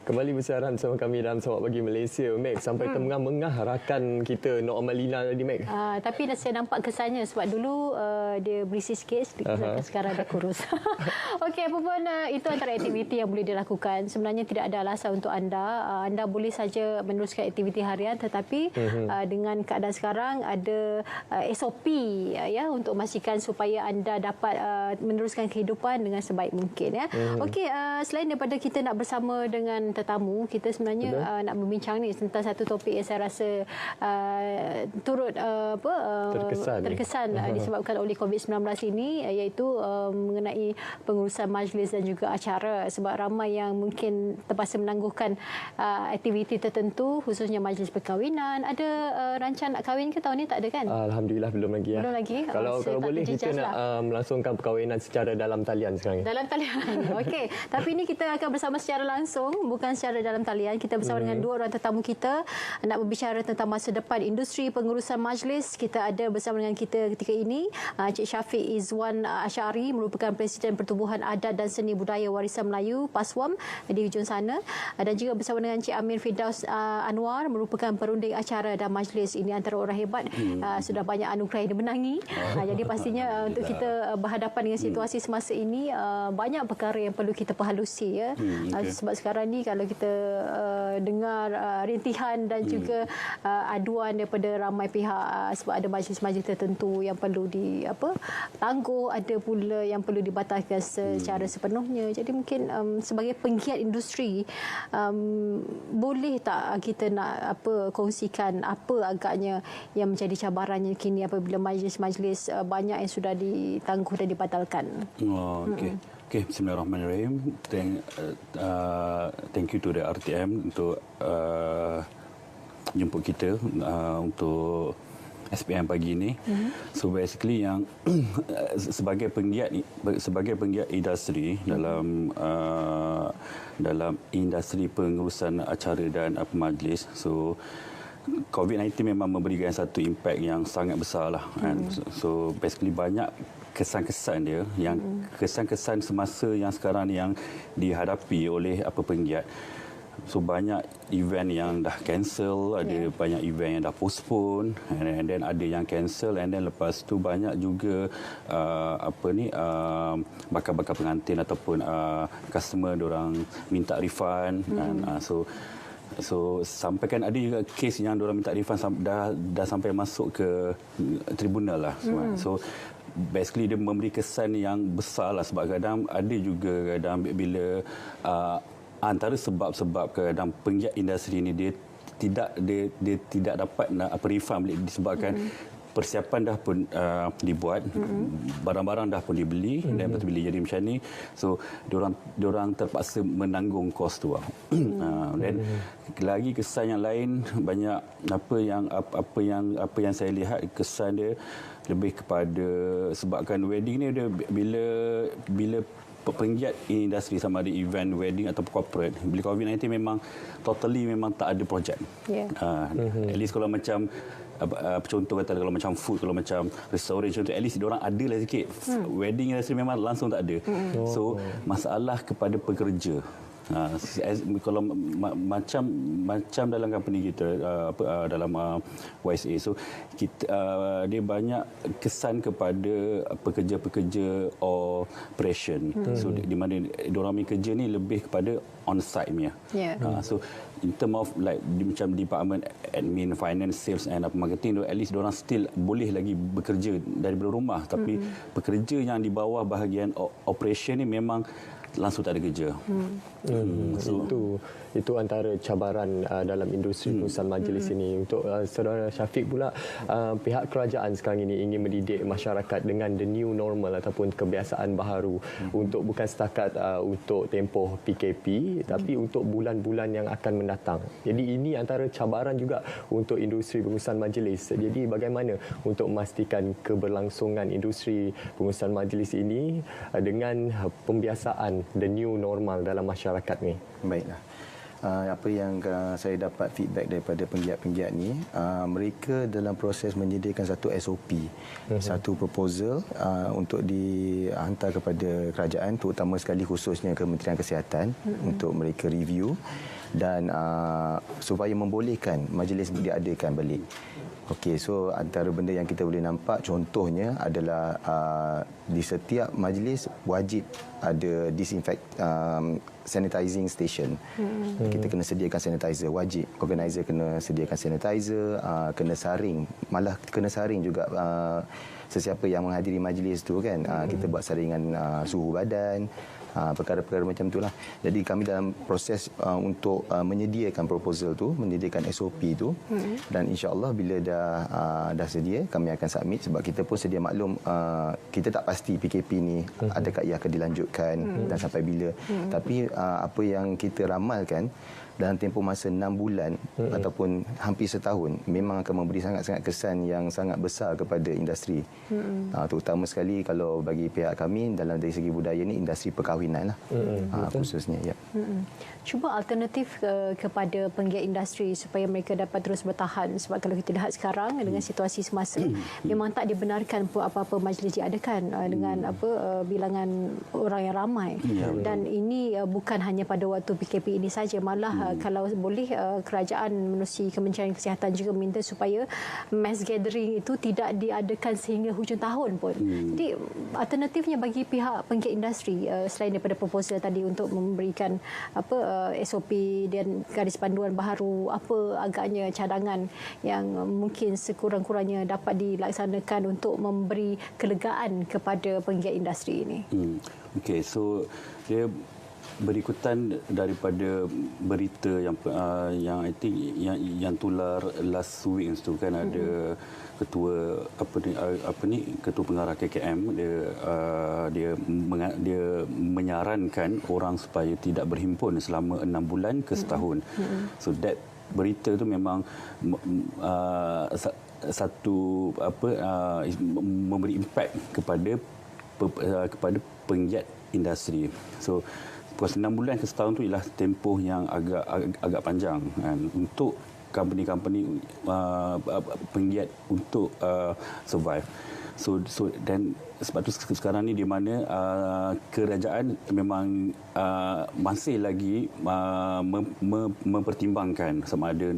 Kembali bersiaran bersama kami dalam Selamat Pagi Malaysia, Meg. Sampai tengah-mengah rakan kita Nok Amalina tadi, Meg. Tapi saya nampak kesannya sebab dulu dia berisi sikit, sekarang dah kurus. Okey, apa pun itu antara aktiviti yang boleh dilakukan. Sebenarnya tidak ada alasan untuk anda. Anda boleh saja meneruskan aktiviti harian, tetapi dengan keadaan sekarang ada SOP ya untuk memastikan supaya anda dapat meneruskan kehidupan dengan sebaik mungkin ya. Okey, selain daripada kita nak bersama dengan tetamu, kita sebenarnya nak berbincang ni tentang satu topik yang saya rasa turut terkesan disebabkan oleh COVID-19 ini, iaitu mengenai pengurusan majlis dan juga acara, sebab ramai yang mungkin terpaksa menangguhkan aktiviti tertentu, khususnya majlis perkahwinan. Ada rancangan nak kahwin ke tahun ni? Tak ada kan? Alhamdulillah belum lagi. Belum lagi. Kalau boleh kita nak melangsungkan perkahwinan secara dalam talian sekarang. Dalam talian. Okey. Tapi ini kita akan bersama secara langsung, bukan secara dalam talian. Kita bersama dengan dua orang tetamu kita nak berbicara tentang masa depan industri pengurusan majlis. Kita ada bersama dengan kita ketika ini Cik Syafiq Izwan Asyari, merupakan Presiden Pertubuhan Adat dan Seni Budaya Warisan Melayu PASWAM di hujung sana, dan juga bersama dengan Cik Amir Firdaus Anwar, merupakan perunding acara dan majlis. Ini antara orang hebat, sudah banyak anugerah yang dimenangi. Jadi pastinya untuk kita berhadapan dengan situasi semasa ini, banyak perkara yang perlu kita perhalusi ya. Sebab sekarang ni kalau kita dengar rintihan dan juga aduan daripada ramai pihak, sebab ada majlis-majlis tertentu yang perlu tangguh, ada pula yang perlu dibatalkan secara sepenuhnya. Jadi mungkin sebagai penggiat industri, boleh tak kita nak kongsikan apa agaknya yang menjadi cabarannya kini apabila majlis-majlis banyak yang sudah ditangguh dan dibatalkan? Okay, bismillahirrahmanirrahim. Thank you to the RTM untuk jemput kita untuk SPM pagi ini. So basically yang sebagai penggiat industri dalam industri pengurusan acara dan majlis, so COVID-19 memang memberikan satu impak yang sangat besar lah. So basically banyak kesan-kesan dia, yang kesan-kesan semasa yang sekarang yang dihadapi oleh penggiat. So banyak event yang dah cancel, ada banyak event yang dah postpone, and then ada yang cancel, and then lepas tu banyak juga bakal-bakal pengantin ataupun customer diorang minta refund. So sampai kan ada juga kes yang diorang minta refund dah sampai masuk ke tribunal lah. So basically dia memberi kesan yang besar lah, sebab kadang ada juga bila antara sebab-sebab kadang penggiat industri ini dia tidak dapat refund disebabkan persiapan dah pun dibuat, barang-barang dah pun dibeli, dan lepas tu bila jadi macam ni, so diorang terpaksa menanggung kos tu. Dan lagi kesan yang lain, banyak apa yang saya lihat kesan dia lebih kepada, sebabkan wedding ni dia bila penggiat industri sama ada event, wedding atau corporate, bila COVID-19 memang tak ada projek. At least kalau macam contoh kata kalau macam food, kalau macam restoran contoh, at least diorang ada lah sikit. Wedding industry memang langsung tak ada. So masalah kepada pekerja. Kalau macam dalam company kita, dalam YSA, so kita dia banyak kesan kepada pekerja-pekerja operation. So di mana diorang punya kerja ni lebih kepada on site punya. So in term of like macam department admin, finance, sales and marketing, at least diorang still boleh lagi bekerja daripada rumah. Tapi pekerja yang di bawah bahagian operation ni memang langsung tak ada kerja. Itu antara cabaran dalam industri pengurusan majlis ini. Untuk saudara Syafiq pula, pihak kerajaan sekarang ini ingin mendidik masyarakat dengan the new normal ataupun kebiasaan baharu, untuk bukan setakat untuk tempoh PKP, tapi untuk bulan-bulan yang akan mendatang. Jadi ini antara cabaran juga untuk industri pengurusan majlis. Jadi bagaimana untuk memastikan keberlangsungan industri pengurusan majlis ini dengan pembiasaan the new normal dalam masyarakat ni? Baiklah. apa yang saya dapat feedback daripada penggiat-penggiat ni, mereka dalam proses menyediakan satu SOP, satu proposal untuk dihantar kepada kerajaan, terutama sekali khususnya Kementerian Kesihatan untuk mereka review dan supaya membolehkan majlis diadakan balik. Okey, so antara benda yang kita boleh nampak contohnya adalah di setiap majlis wajib ada sanitizing station. Kita kena sediakan sanitizer, wajib. Organizer kena sediakan sanitizer, kena saring, malah kena saring juga sesiapa yang menghadiri majlis tu kan. Kita buat saringan suhu badan, perkara-perkara macam itulah. Jadi kami dalam proses untuk menyediakan proposal tu, menyediakan SOP tu, dan insya-Allah bila dah sedia kami akan submit, sebab kita pun sedia maklum kita tak pasti PKP ni adakah ia akan dilanjutkan dan sampai bila. Tapi apa yang kita ramalkan dalam tempoh masa 6 bulan ataupun hampir setahun memang akan memberi sangat-sangat kesan yang sangat besar kepada industri. Terutama sekali kalau bagi pihak kami dalam dari segi budaya ni industri perkahwinan lah khususnya. Ya. Cuba alternatif kepada penggiat industri supaya mereka dapat terus bertahan, sebab kalau kita lihat sekarang dengan situasi semasa memang tak dibenarkan pun apa-apa majlis diadakan dengan bilangan orang yang ramai. Dan ini bukan hanya pada waktu PKP ini saja, malah kalau boleh kerajaan menerusi Kementerian Kesihatan juga minta supaya mass gathering itu tidak diadakan sehingga hujung tahun pun. Jadi alternatifnya bagi pihak penggiat industri selain daripada proposal tadi untuk memberikan SOP dan garis panduan baharu, apa agaknya cadangan yang mungkin sekurang-kurangnya dapat dilaksanakan untuk memberi kelegaan kepada penggiat industri ini. Okey, so dia berikutan daripada berita yang I think yang tular last week tu kan, ada ketua ketua pengarah KKM dia menyarankan orang supaya tidak berhimpun selama 6 bulan ke setahun. So that berita tu memang satu memberi impak kepada penggiat industri. So puas 6 bulan ke setahun tu ialah tempoh yang agak panjang kan, untuk company-company penggiat untuk survive. So dan sebab tu sekarang ni di mana kerajaan memang masih lagi mempertimbangkan sama ada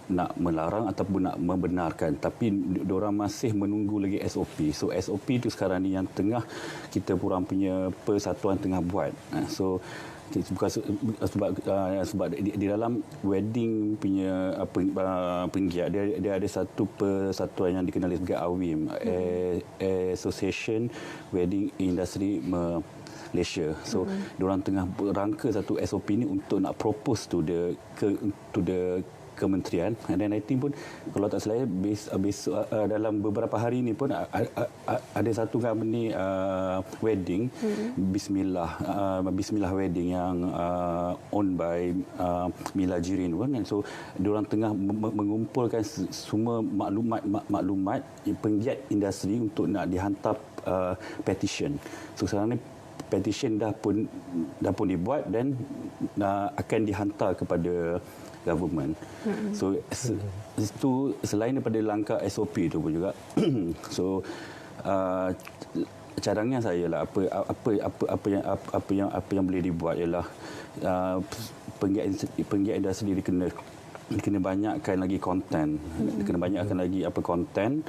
nak melarang ataupun nak membenarkan, tapi diorang masih menunggu lagi SOP. So SOP itu sekarang ni yang tengah kita purang punya persatuan tengah buat. So sebab di dalam wedding punya penggiat dia ada satu persatuan yang dikenali sebagai AWIM, Association Wedding Industry Malaysia. So diorang tengah rangka satu SOP ni untuk nak propose to the kementerian. Dan I think pun kalau tak salah besok dalam beberapa hari ini pun ada satu company wedding Bismillah Wedding yang owned by Mila Jirin pun. So diorang tengah mengumpulkan semua maklumat penggiat industri untuk nak dihantar petition. So sekarang ni petition dah pun dibuat dan akan dihantar kepada government. So itu selain daripada langkah SOP itu pun juga so cadangan saya lah apa yang boleh dibuat ialah penggiat industri kena banyakkan lagi konten, kena banyakkan lagi konten,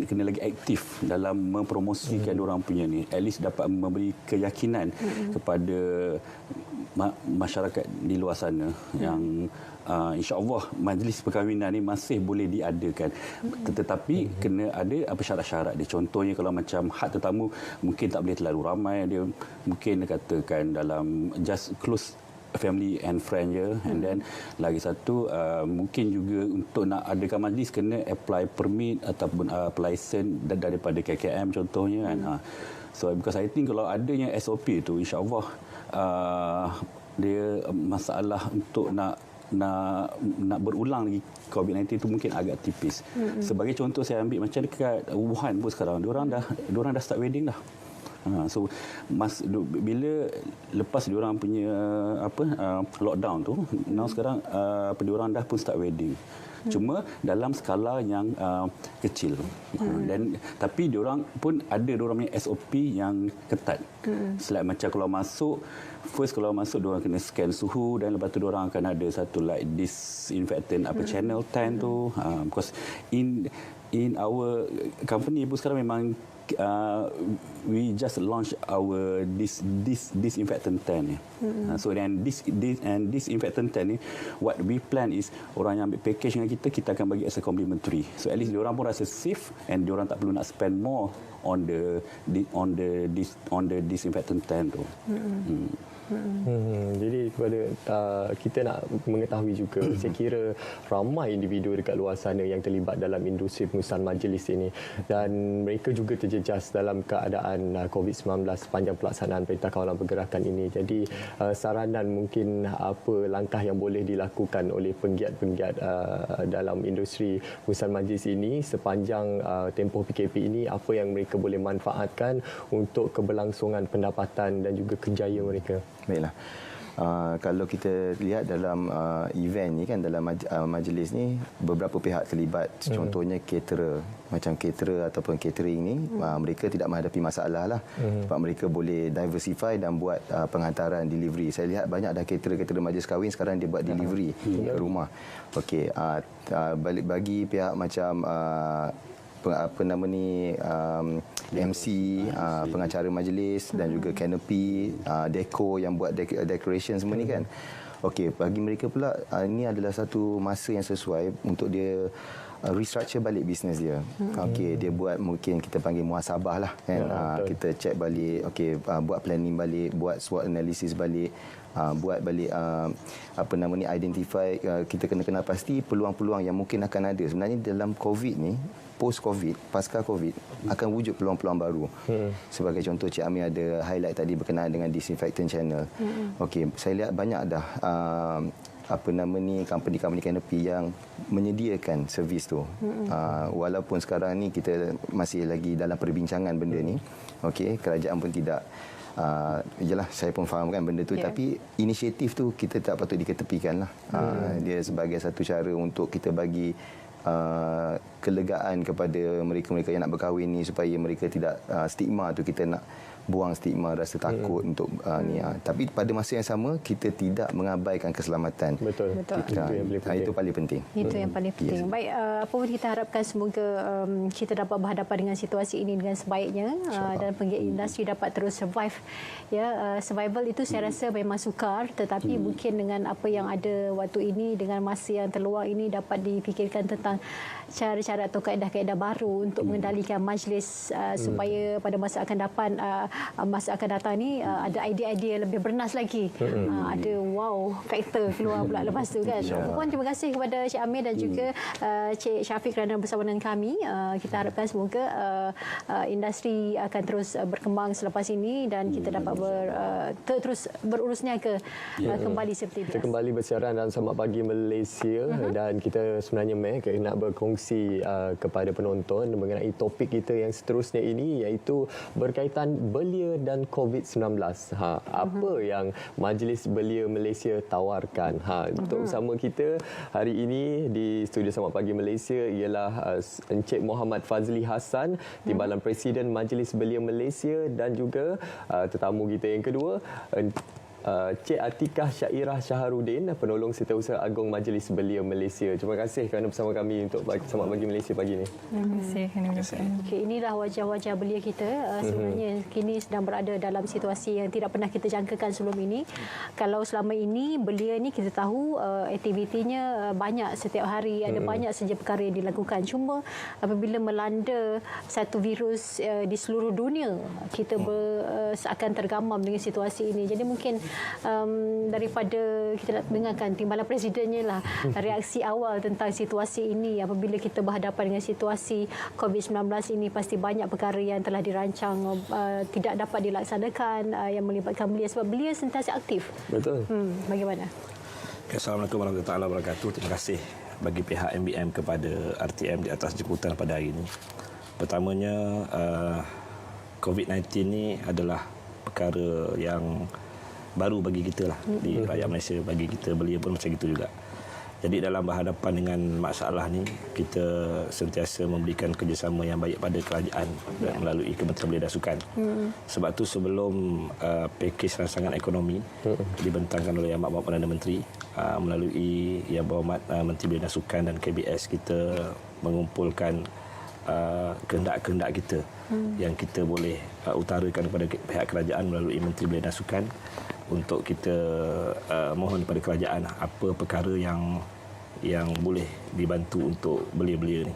kena lagi aktif dalam mempromosikan orang punya ni, at least dapat memberi keyakinan kepada masyarakat di luar sana yang insya-Allah majlis perkahwinan ni masih boleh diadakan, tetapi kena ada syarat-syarat dia. Contohnya kalau macam had tetamu mungkin tak boleh terlalu ramai, dia mungkin katakan dalam just close family and friend je. And then lagi satu mungkin juga untuk nak adakan majlis kena apply permit ataupun license daripada KKM contohnya kan. So because I think kalau adanya SOP tu insya-Allah dia masalah untuk nak berulang lagi COVID-19 itu mungkin agak tipis. Sebagai contoh saya ambil macam dekat Wuhan pun sekarang diorang dah start wedding dah. So bila lepas diorang punya lockdown tu, now sekarang diorang dah pun start wedding. Cuma dalam skala yang kecil. Dan tapi diorang pun ada diorang punya SOP yang ketat. Selain macam kalau masuk diorang kena scan suhu, dan lepas tu diorang akan ada satu like disinfectant channel 10 tu, because in our company pun sekarang memang we just launch our this disinfectant tent ni. So then this disinfectant tent ni, what we plan is orang yang ambil package dengan kita akan bagi as a complimentary. So at least diorang pun rasa safe, and diorang tak perlu nak spend more on the disinfectant tent tu. Jadi kepada kita nak mengetahui juga, saya kira ramai individu dekat luar sana yang terlibat dalam industri pengurusan majlis ini, dan mereka juga terjejas dalam keadaan COVID-19 sepanjang pelaksanaan Perintah Kawalan Pergerakan ini. Jadi saranan mungkin apa langkah yang boleh dilakukan oleh penggiat-penggiat dalam industri pengurusan majlis ini sepanjang tempoh PKP ini, apa yang mereka boleh manfaatkan untuk keberlangsungan pendapatan dan juga kerjaya mereka? Baiklah. Kalau kita lihat dalam event ni kan, dalam majlis ni beberapa pihak terlibat. Contohnya caterer, macam caterer ataupun catering ni, mereka tidak menghadapi masalah lah. Sebab mereka boleh diversify dan buat penghantaran delivery. Saya lihat banyak dah caterer majlis kahwin sekarang dia buat delivery ke rumah. Okey, balik bagi pihak macam MC, pengacara majlis dan juga canopy, deco yang buat decoration semua ni kan. Okey, bagi mereka pula ini adalah satu masa yang sesuai untuk dia restructure balik bisnes dia. Okey, dia buat, mungkin kita panggil muhasabah lah kan. Kita check balik, okey, buat planning balik, buat SWOT analysis balik, buat balik identify, kita kena kenal pasti peluang-peluang yang mungkin akan ada. Sebenarnya dalam COVID ni, post COVID, pasca COVID, akan wujud peluang-peluang baru. Sebagai contoh, Cik Amir ada highlight tadi berkenaan dengan disinfectant channel. Okey, saya lihat banyak dah company-company canopy yang menyediakan servis tu. Walaupun sekarang ni kita masih lagi dalam perbincangan benda ni. Okey, kerajaan pun tidak yalah, saya pun fahamkan benda tu, tapi inisiatif tu kita tak patut diketepikan lah. Dia sebagai satu cara untuk kita bagi kelegaan kepada mereka-mereka yang nak berkahwin ni, supaya mereka tidak stigma tu, kita nak buang stigma rasa takut untuk ni. Tapi pada masa yang sama kita tidak mengabaikan keselamatan. Betul. Itu paling penting. Itu yang paling penting. Baik, apa pun kita harapkan semoga kita dapat berhadapan dengan situasi ini dengan sebaiknya, dan penggiat industri dapat terus survive. Ya, survival itu saya rasa memang sukar, tetapi mungkin dengan apa yang ada waktu ini, dengan masa yang terluang ini, dapat dipikirkan tentang cara-cara atau kaedah-kaedah baru untuk mengendalikan majlis, supaya pada masa akan datang ni ada idea-idea lebih bernas lagi. Ada wow faktor keluar pula lepas tu kan. Puan, terima kasih kepada Cik Amir dan juga Cik Syafiq kerana bersama dengan kami. Kita harapkan semoga industri akan terus berkembang selepas ini, dan kita dapat terus berurus niaga kembali seperti biasa. Kita kembali bersiaran dalam Selamat Pagi Malaysia, dan kita sebenarnya nak berkongsi kepada penonton mengenai topik kita yang seterusnya ini, iaitu berkaitan belia dan COVID-19. Apa yang Majlis Belia Malaysia tawarkan? Untuk bersama kita hari ini di studio Selamat Pagi Malaysia ialah Encik Muhammad Fazli Hassan, Timbalan Presiden Majlis Belia Malaysia, dan juga tetamu kita yang kedua, Cik Atikah Syairah Syaharudin, penolong Setiausaha Agong Majlis Belia Malaysia. Terima kasih kerana bersama kami untuk Selamat Pagi Malaysia pagi ini. Terima kasih. Okay, inilah wajah-wajah belia kita. Sebenarnya kini sedang berada dalam situasi yang tidak pernah kita jangkakan sebelum ini. Kalau selama ini belia ni kita tahu aktivitinya banyak setiap hari, ada banyak saja perkara yang dilakukan. Cuma apabila melanda satu virus di seluruh dunia, kita seakan tergamam dengan situasi ini. Jadi mungkin daripada kita nak dengarkan Timbalan Presidennya lah reaksi awal tentang situasi ini. Apabila kita berhadapan dengan situasi COVID-19 ini, pasti banyak perkara yang telah dirancang tidak dapat dilaksanakan yang melibatkan belia, sebab belia sentiasa aktif. Betul. Bagaimana? Assalamualaikum warahmatullahi wabarakatuh. Terima kasih bagi pihak MBM kepada RTM di atas jemputan pada hari ini. Pertamanya, COVID-19 ni adalah perkara yang baru bagi kita lah di rakyat Malaysia. Bagi kita belia pun macam itu juga. Jadi dalam berhadapan dengan masalah ni, kita sentiasa memberikan kerjasama yang baik pada kerajaan melalui Kementerian Belia dan Sukan. Sebab tu sebelum pakej rangsangan ekonomi dibentangkan oleh Yang Berhormat Perdana Menteri, melalui Yang Berhormat Menteri Belia dan Sukan dan KBS, kita mengumpulkan kehendak-kehendak kita yang kita boleh utarakan kepada pihak kerajaan melalui Menteri Belia dan Sukan untuk kita mohon kepada kerajaan apa perkara yang boleh dibantu untuk belia-belia ni.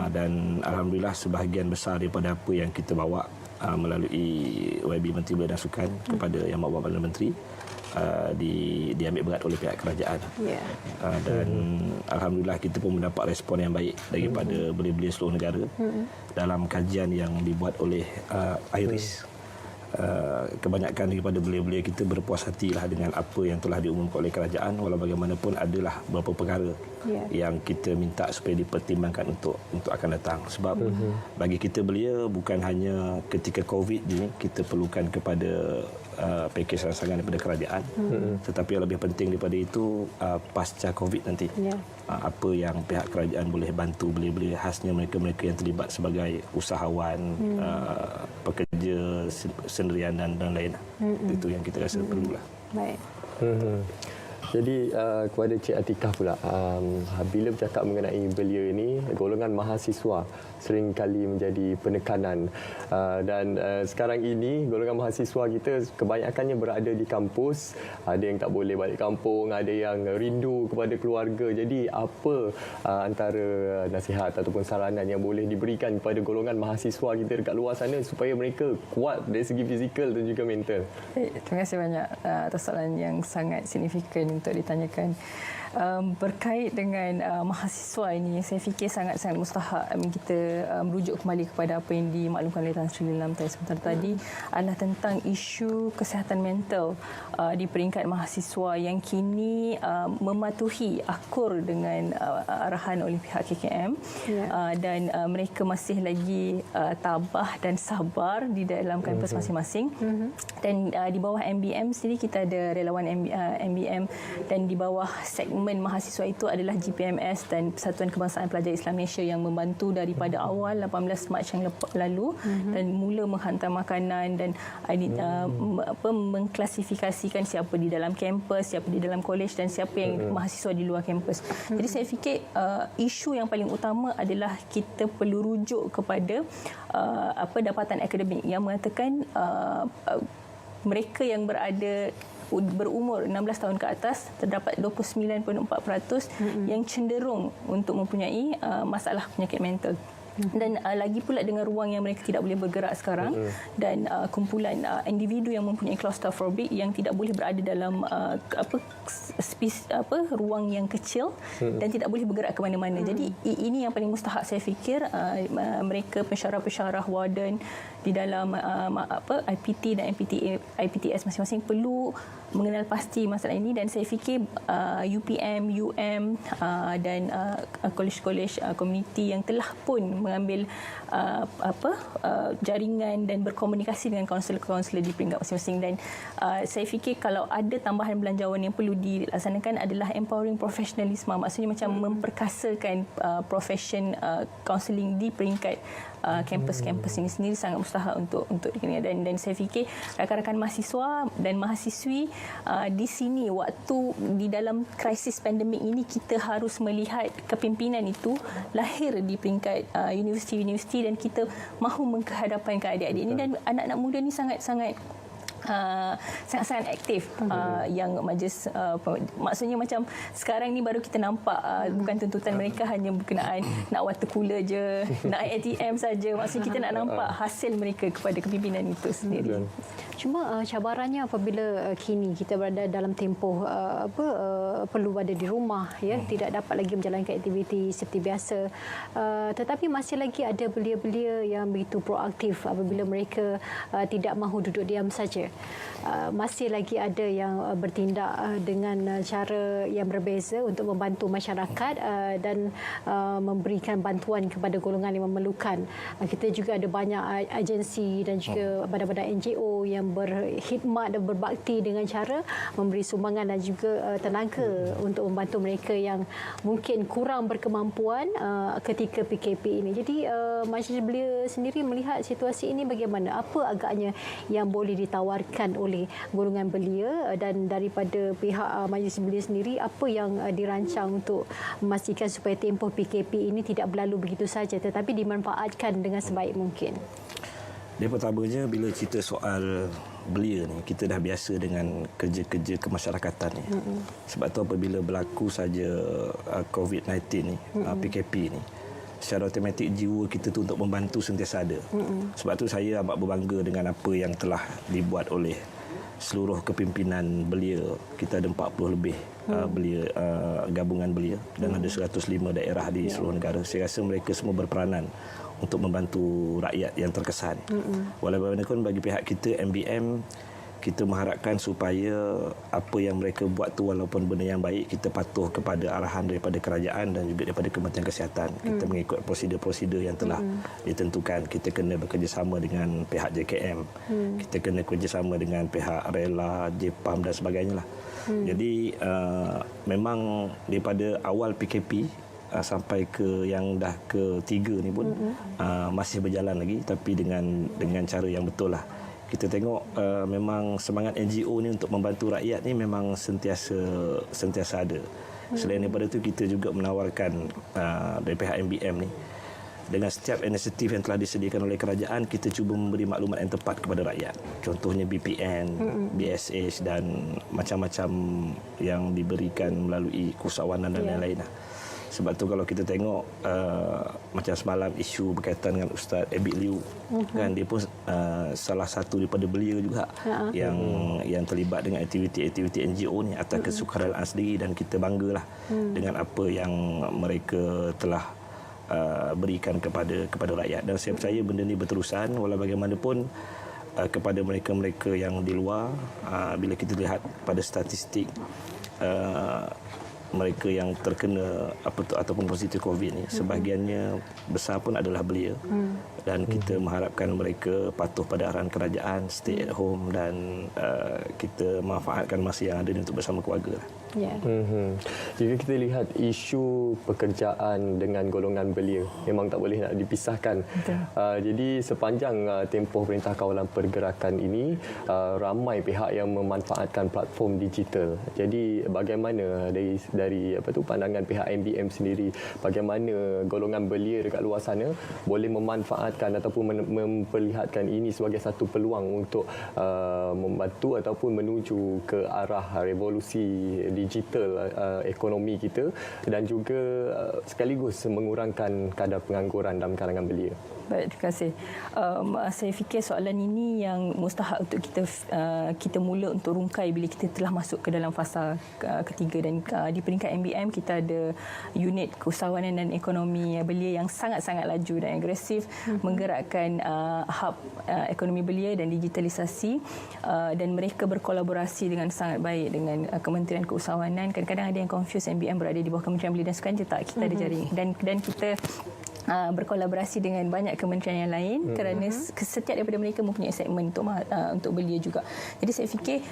Dan alhamdulillah sebahagian besar daripada apa yang kita bawa melalui YB Menteri Belia dan Sukan kepada Yang Berhormat Perdana Menteri diambil berat oleh pihak kerajaan. Dan alhamdulillah kita pun mendapat respon yang baik daripada belia-belia seluruh negara dalam kajian yang dibuat oleh IRIS. Kebanyakan daripada belia-belia kita berpuas hatilah dengan apa yang telah diumumkan oleh kerajaan, walau bagaimanapun adalah beberapa perkara yang kita minta supaya dipertimbangkan untuk akan datang. Sebab bagi kita belia, bukan hanya ketika COVID ni kita perlukan kepada pakej rangsangan daripada kerajaan, tetapi yang lebih penting daripada itu pasca COVID nanti. Apa yang pihak kerajaan boleh bantu belia-belia, khasnya mereka-mereka yang terlibat sebagai usahawan, pekerja sendirian dan lain. Itu yang kita rasa perlulah. Baik. Jadi kepada Cik Atikah pula, bila bercakap mengenai belia ini, golongan mahasiswa sering kali menjadi penekanan, dan sekarang ini golongan mahasiswa kita kebanyakannya berada di kampus, ada yang tak boleh balik kampung, ada yang rindu kepada keluarga. Jadi apa antara nasihat ataupun saranan yang boleh diberikan kepada golongan mahasiswa kita dekat luar sana supaya mereka kuat dari segi fizikal dan juga mental? Terima kasih banyak atas soalan yang sangat signifikan untuk ditanyakan. Berkait dengan mahasiswa ini, saya fikir sangat-sangat mustahak kita merujuk kembali kepada apa yang dimaklumkan oleh Tan Sri Lam sebentar tadi, adalah tentang isu kesihatan mental di peringkat mahasiswa yang kini mematuhi akur dengan arahan oleh pihak KKM, dan mereka masih lagi tabah dan sabar di dalam kampus masing-masing. Dan di bawah MBM sendiri kita ada relawan MBM, dan di bawah segmen mahasiswa itu adalah GPMS dan Persatuan Kebangsaan Pelajar Islam Malaysia yang membantu daripada awal 18 Mac yang lalu, dan mula menghantar makanan dan mengklasifikasikan siapa di dalam kampus, siapa di dalam kolej dan siapa yang mahasiswa di luar kampus. Jadi saya fikir isu yang paling utama adalah kita perlu rujuk kepada dapatan akademik yang mengatakan mereka yang berumur 16 tahun ke atas terdapat 29.4% yang cenderung untuk mempunyai masalah penyakit mental. Dan lagi pula dengan ruang yang mereka tidak boleh bergerak sekarang, dan kumpulan individu yang mempunyai claustrophobic yang tidak boleh berada dalam ruang yang kecil dan tidak boleh bergerak ke mana-mana. Jadi ini yang paling mustahak saya fikir. Mereka pensyarah-pensyarah warden di dalam IPT dan IPTS masing-masing perlu mengenal pasti masalah ini, dan saya fikir UPM, UM dan kolej-kolej komuniti yang telah pun mengambil jaringan dan berkomunikasi dengan kaunselor-kaunselor di peringkat masing-masing. Dan saya fikir kalau ada tambahan belanjawan yang perlu dilaksanakan adalah empowering professionalism, maksudnya macam memperkasakan profession kaunseling di peringkat kampus-kampus ini sendiri sangat mustahak untuk dikenal. Dan saya fikir rakan-rakan mahasiswa dan mahasiswi di sini, waktu di dalam krisis pandemik ini, kita harus melihat kepimpinan itu lahir di peringkat universiti-universiti, dan kita mahu menghadapkan ke adik-adik ini. Dan anak-anak muda ni sangat-sangat aktif yang majlis, maksudnya macam sekarang ni baru kita nampak bukan tuntutan mereka hanya berkenaan nak water cooler je, nak ATM saja. Maksudnya kita nak nampak hasil mereka kepada kepimpinan itu sendiri. Cuma cabarannya apabila kini kita berada dalam tempoh perlu berada di rumah, tidak dapat lagi menjalankan aktiviti seperti biasa, tetapi masih lagi ada belia-belia yang begitu proaktif apabila mereka tidak mahu duduk diam saja. masih lagi ada yang bertindak dengan cara yang berbeza untuk membantu masyarakat dan memberikan bantuan kepada golongan yang memerlukan. Kita juga ada banyak agensi dan juga badan-badan NGO yang berkhidmat dan berbakti dengan cara memberi sumbangan dan juga tenaga untuk membantu mereka yang mungkin kurang berkemampuan ketika PKP ini. Jadi Majlis Belia sendiri melihat situasi ini bagaimana? Apa agaknya yang boleh ditawarkan oleh golongan belia dan daripada pihak Majlis Belia sendiri apa yang dirancang untuk memastikan supaya tempoh PKP ini tidak berlalu begitu saja tetapi dimanfaatkan dengan sebaik mungkin? Dia pertamanya bila cerita soal belia ni, kita dah biasa dengan kerja-kerja kemasyarakatan ni. Sebab tu apabila berlaku saja COVID-19 ni, PKP ni, secara automatik jiwa kita tu untuk membantu sentiasa ada. Sebab tu saya amat berbangga dengan apa yang telah dibuat oleh seluruh kepimpinan belia. Kita ada 40 lebih belia, gabungan belia dan ada 105 daerah di seluruh negara. Saya rasa mereka semua berperanan untuk membantu rakyat yang terkesan. Walaupun bagi pihak kita MBM, kita mengharapkan supaya apa yang mereka buat tu walaupun benda yang baik, kita patuh kepada arahan daripada kerajaan dan juga daripada Kementerian Kesihatan. Kita mengikut prosedur-prosedur yang telah ditentukan. Kita kena bekerjasama dengan pihak JKM. Kita kena bekerjasama dengan pihak Rela, JPAM dan sebagainya lah. Jadi memang daripada awal PKP sampai ke yang dah ketiga ni pun masih berjalan lagi tapi dengan cara yang betul lah. Kita tengok memang semangat NGO ni untuk membantu rakyat ni memang sentiasa ada. Selain daripada itu kita juga menawarkan dari pihak MBM ni dengan setiap inisiatif yang telah disediakan oleh kerajaan kita cuba memberi maklumat yang tepat kepada rakyat. Contohnya BPN, BSH dan macam-macam yang diberikan melalui keusahawanan dan lain-lain lah. Sebab tu kalau kita tengok macam semalam isu berkaitan dengan Ustaz Abid Liu kan dia pun salah satu daripada belia juga yang terlibat dengan aktiviti-aktiviti NGO ni atas kesukarelaan sendiri dan kita banggalah dengan apa yang mereka telah berikan kepada rakyat dan saya percaya benda ni berterusan walau bagaimanapun kepada mereka-mereka yang di luar bila kita lihat pada statistik mereka yang terkena ataupun positif COVID ni sebahagiannya besar pun adalah belia dan kita mengharapkan mereka patuh pada arahan kerajaan, stay at home dan kita manfaatkan masa yang ada untuk bersama keluarga. Jika kita lihat isu pekerjaan dengan golongan belia memang tak boleh nak dipisahkan. Jadi sepanjang tempoh Perintah Kawalan Pergerakan ini ramai pihak yang memanfaatkan platform digital. Jadi bagaimana dari pandangan pihak MBM sendiri bagaimana golongan belia dekat luar sana boleh memanfaatkan ataupun memperlihatkan ini sebagai satu peluang untuk membantu ataupun menuju ke arah revolusi digital ekonomi kita dan juga sekaligus mengurangkan kadar pengangguran dalam kalangan belia. Baik, terima kasih. Saya fikir soalan ini yang mustahak untuk kita mula untuk rungkai bila kita telah masuk ke dalam fasa ketiga dan di peringkat MBM kita ada unit keusahawanan dan ekonomi belia yang sangat-sangat laju dan agresif menggerakkan hub ekonomi belia dan digitalisasi dan mereka berkolaborasi dengan sangat baik dengan Kementerian Keusahawanan. Kadang-kadang ada yang confuse MBM berada di bawah Kementerian Belia dan Sukan, tak, kita ada jaring dan kita berkolaborasi dengan banyak kementerian yang lain kerana setiap daripada mereka mempunyai segmen untuk belia juga. Jadi saya fikir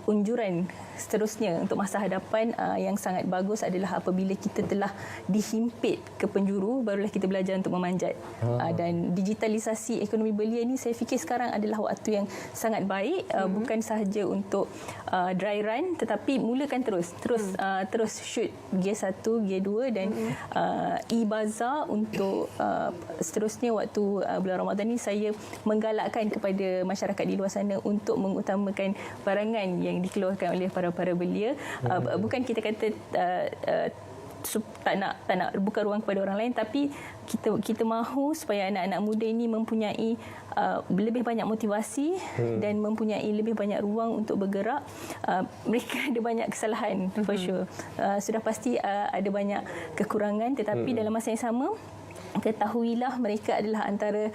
unjuran seterusnya untuk masa hadapan yang sangat bagus adalah apabila kita telah dihimpit ke penjuru barulah kita belajar untuk memanjat. Dan digitalisasi ekonomi belia ni saya fikir sekarang adalah waktu yang sangat baik bukan sahaja untuk dry run tetapi mulakan terus shoot gear 1, gear 2 dan e-bazar untuk seterusnya waktu bulan Ramadan ni saya menggalakkan kepada masyarakat di luar sana untuk mengutamakan barangan yang dikeluarkan oleh para belia. Bukan kita kata tak nak buka ruang kepada orang lain tapi kita mahu supaya anak-anak muda ini mempunyai lebih banyak motivasi dan mempunyai lebih banyak ruang untuk bergerak. Mereka ada banyak kesalahan for sure. Sudah pasti ada banyak kekurangan tetapi dalam masa yang sama ketahuilah mereka adalah antara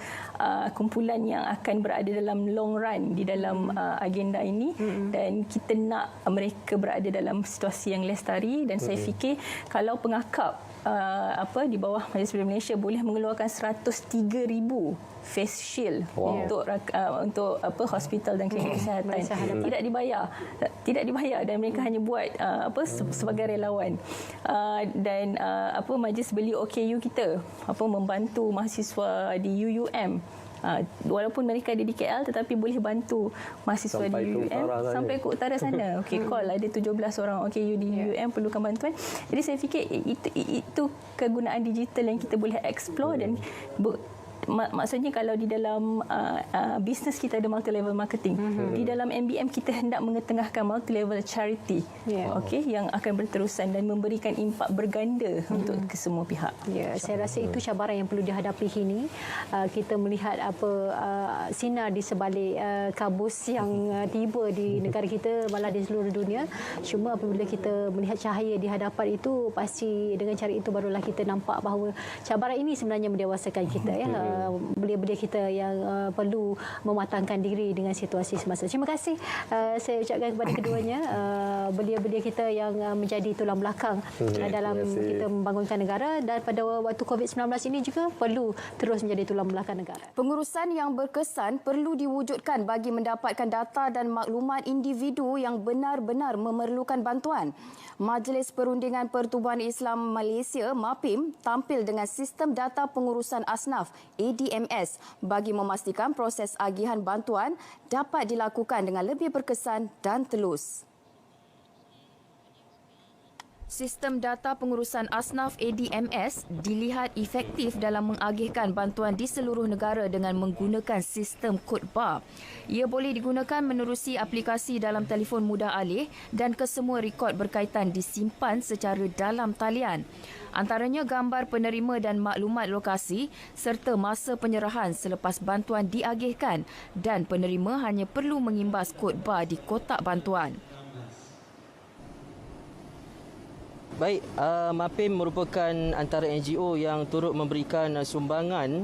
kumpulan yang akan berada dalam long run di dalam agenda ini dan kita nak mereka berada dalam situasi yang lestari dan saya fikir kalau pengakap di bawah Majlis Perdana Malaysia boleh mengeluarkan 103,000 face shield untuk hospital dan klinik kesihatan tidak dibayar dan mereka hanya buat sebagai relawan dan majlis beli OKU kita membantu mahasiswa di UUM. Walaupun mereka ada di KL tetapi boleh bantu mahasiswa sampai di UUM sampai ke utara sana. Okey, call ada 17 orang OKU di UUM perlukan bantuan. Jadi saya fikir itu kegunaan digital yang kita boleh explore dan maksudnya kalau di dalam bisnes kita ada multi level marketing, di dalam MBM kita hendak mengetengahkan multi level charity, yang akan berterusan dan memberikan impak berganda untuk ke semua pihak. Saya rasa itu cabaran yang perlu dihadapi kini. Kita melihat sinar di sebalik kabus yang tiba di negara kita malah di seluruh dunia. Cuma apabila kita melihat cahaya di hadapan itu, pasti dengan cara itu barulah kita nampak bahawa cabaran ini sebenarnya mendewasakan kita belia-belia kita yang perlu mematangkan diri dengan situasi semasa. Terima kasih saya ucapkan kepada keduanya, belia-belia kita yang menjadi tulang belakang dalam kita membangunkan negara dan pada waktu COVID-19 ini juga perlu terus menjadi tulang belakang negara. Pengurusan yang berkesan perlu diwujudkan bagi mendapatkan data dan maklumat individu yang benar-benar memerlukan bantuan. Majlis Perundingan Pertubuhan Islam Malaysia MAPIM tampil dengan sistem data pengurusan asnaf ADMS bagi memastikan proses agihan bantuan dapat dilakukan dengan lebih berkesan dan telus. Sistem data pengurusan asnaf ADMS dilihat efektif dalam mengagihkan bantuan di seluruh negara dengan menggunakan sistem kod bar. Ia boleh digunakan menerusi aplikasi dalam telefon mudah alih dan kesemua rekod berkaitan disimpan secara dalam talian. Antaranya gambar penerima dan maklumat lokasi serta masa penyerahan selepas bantuan diagihkan dan penerima hanya perlu mengimbas kod bar di kotak bantuan. Baik, MAPIM merupakan antara NGO yang turut memberikan sumbangan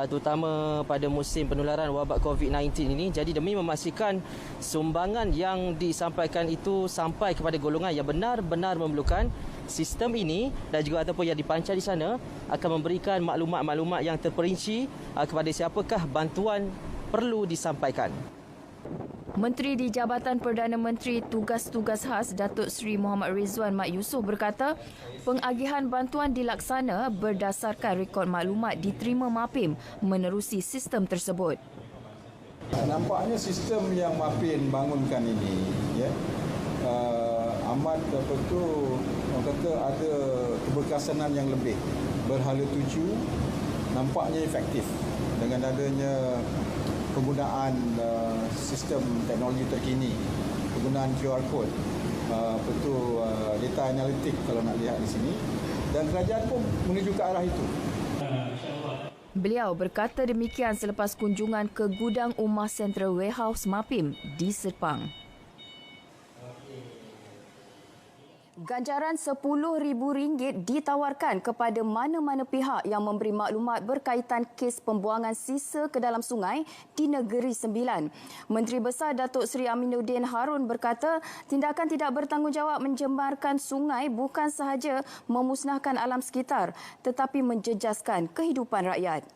terutama pada musim penularan wabak COVID-19 ini. Jadi demi memastikan sumbangan yang disampaikan itu sampai kepada golongan yang benar-benar memerlukan, sistem ini dan juga ataupun yang dipancar di sana akan memberikan maklumat-maklumat yang terperinci kepada siapakah bantuan perlu disampaikan. Menteri di Jabatan Perdana Menteri Tugas-Tugas Khas Datuk Seri Muhammad Rizwan Mat Yusof berkata, pengagihan bantuan dilaksana berdasarkan rekod maklumat diterima MAPIM menerusi sistem tersebut. Nampaknya sistem yang MAPIM bangunkan ini amat orang kata ada keberkesanan yang lebih berhala tuju, nampaknya efektif dengan adanya penggunaan sistem teknologi terkini, penggunaan QR code, data analitik kalau nak lihat di sini, dan kerajaan pun menuju ke arah itu. Beliau berkata demikian selepas kunjungan ke gudang Ummah Central Warehouse MAPIM di Sepang. Ganjaran RM10,000 ditawarkan kepada mana-mana pihak yang memberi maklumat berkaitan kes pembuangan sisa ke dalam sungai di Negeri Sembilan. Menteri Besar Datuk Seri Aminuddin Harun berkata, tindakan tidak bertanggungjawab mencemarkan sungai bukan sahaja memusnahkan alam sekitar tetapi menjejaskan kehidupan rakyat.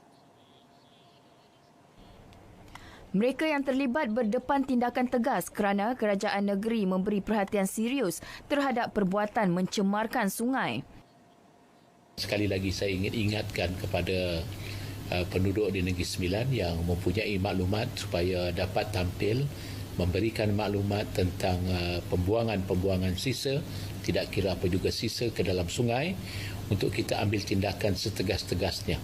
Mereka yang terlibat berdepan tindakan tegas kerana kerajaan negeri memberi perhatian serius terhadap perbuatan mencemarkan sungai. Sekali lagi saya ingin ingatkan kepada penduduk di Negeri Sembilan yang mempunyai maklumat supaya dapat tampil memberikan maklumat tentang pembuangan sisa, tidak kira apa juga sisa ke dalam sungai untuk kita ambil tindakan setegas-tegasnya.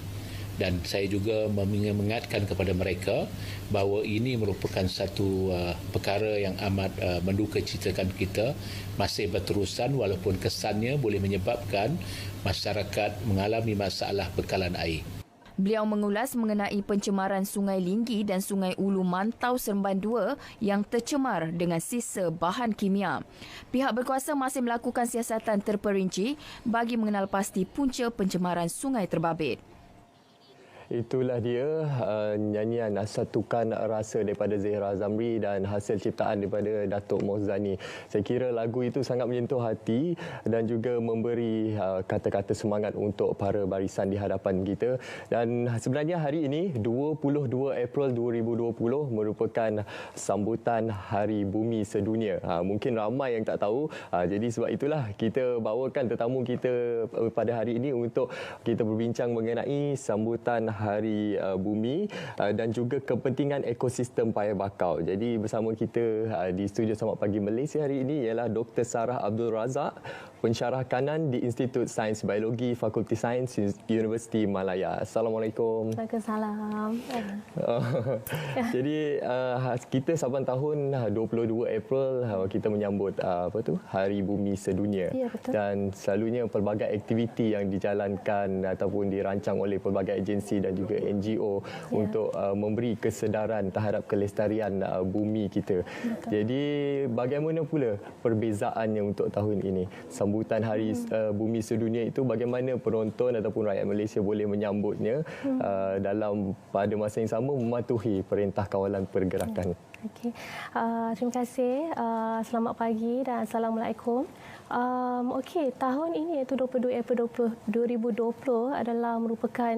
Dan saya juga mengingatkan kepada mereka bahawa ini merupakan satu perkara yang amat mendukacitakan kita, masih berterusan walaupun kesannya boleh menyebabkan masyarakat mengalami masalah bekalan air. Beliau mengulas mengenai pencemaran Sungai Linggi dan Sungai Ulu Mantau Seremban 2 yang tercemar dengan sisa bahan kimia. Pihak berkuasa masih melakukan siasatan terperinci bagi mengenal pasti punca pencemaran sungai terbabit. Itulah dia nyanyian Satukan Rasa daripada Zehra Zamri dan hasil ciptaan daripada Datuk Mozani. Saya kira lagu itu sangat menyentuh hati dan juga memberi kata-kata semangat untuk para barisan di hadapan kita. Dan sebenarnya hari ini 22 April 2020 merupakan sambutan Hari Bumi Sedunia. Mungkin ramai yang tak tahu. Jadi sebab itulah kita bawakan tetamu kita pada hari ini untuk kita berbincang mengenai sambutan Hari Bumi dan juga kepentingan ekosistem paya bakau. Jadi bersama kita di studio Selamat Pagi Malaysia hari ini ialah Dr. Sarah Abdul Razak, pensyarah kanan di Institut Sains Biologi Fakulti Sains Universiti Malaya. Assalamualaikum. Waalaikumsalam. Jadi kita saban tahun 22 April kita menyambut Hari Bumi Sedunia. Ya, betul. Dan selalunya pelbagai aktiviti yang dijalankan ataupun dirancang oleh pelbagai agensi dan juga NGO untuk memberi kesedaran terhadap kelestarian bumi kita. Betul. Jadi bagaimana pula perbezaannya untuk tahun ini? Sambutan Hari Bumi Sedunia itu bagaimana penonton ataupun rakyat Malaysia boleh menyambutnya dalam pada masa yang sama mematuhi Perintah Kawalan Pergerakan. Okey. Terima kasih. Selamat pagi dan Assalamualaikum. Okey, tahun ini iaitu 22 April 2020 adalah merupakan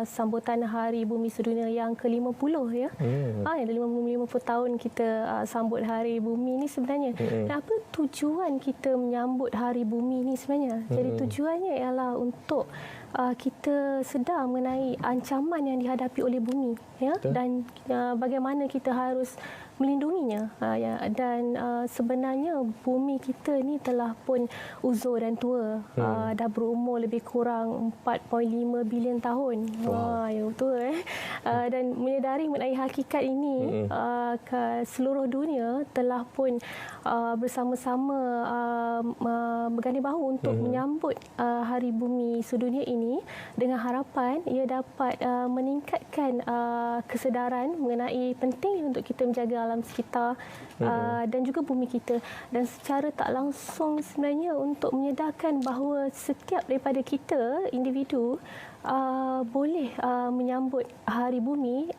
sambutan Hari Bumi Sedunia yang ke-50 ya. Ada 50 tahun kita sambut Hari Bumi ni sebenarnya. Dan apa tujuan kita menyambut Hari Bumi ni sebenarnya? Jadi tujuannya ialah untuk kita sedar mengenai ancaman yang dihadapi oleh bumi ya. Dan bagaimana kita harus melindunginya dan sebenarnya bumi kita ni telah pun uzur dan tua, dah berumur lebih kurang 4.5 bilion tahun. Ya betul dan menyedari mengenai hakikat ini seluruh dunia telah pun bersama-sama berganding bahu untuk menyambut Hari Bumi Sedunia ini dengan harapan ia dapat meningkatkan kesedaran mengenai penting untuk kita menjaga alam sekitar dan juga bumi kita, dan secara tak langsung sebenarnya untuk menyedarkan bahawa setiap daripada kita individu boleh menyambut Hari Bumi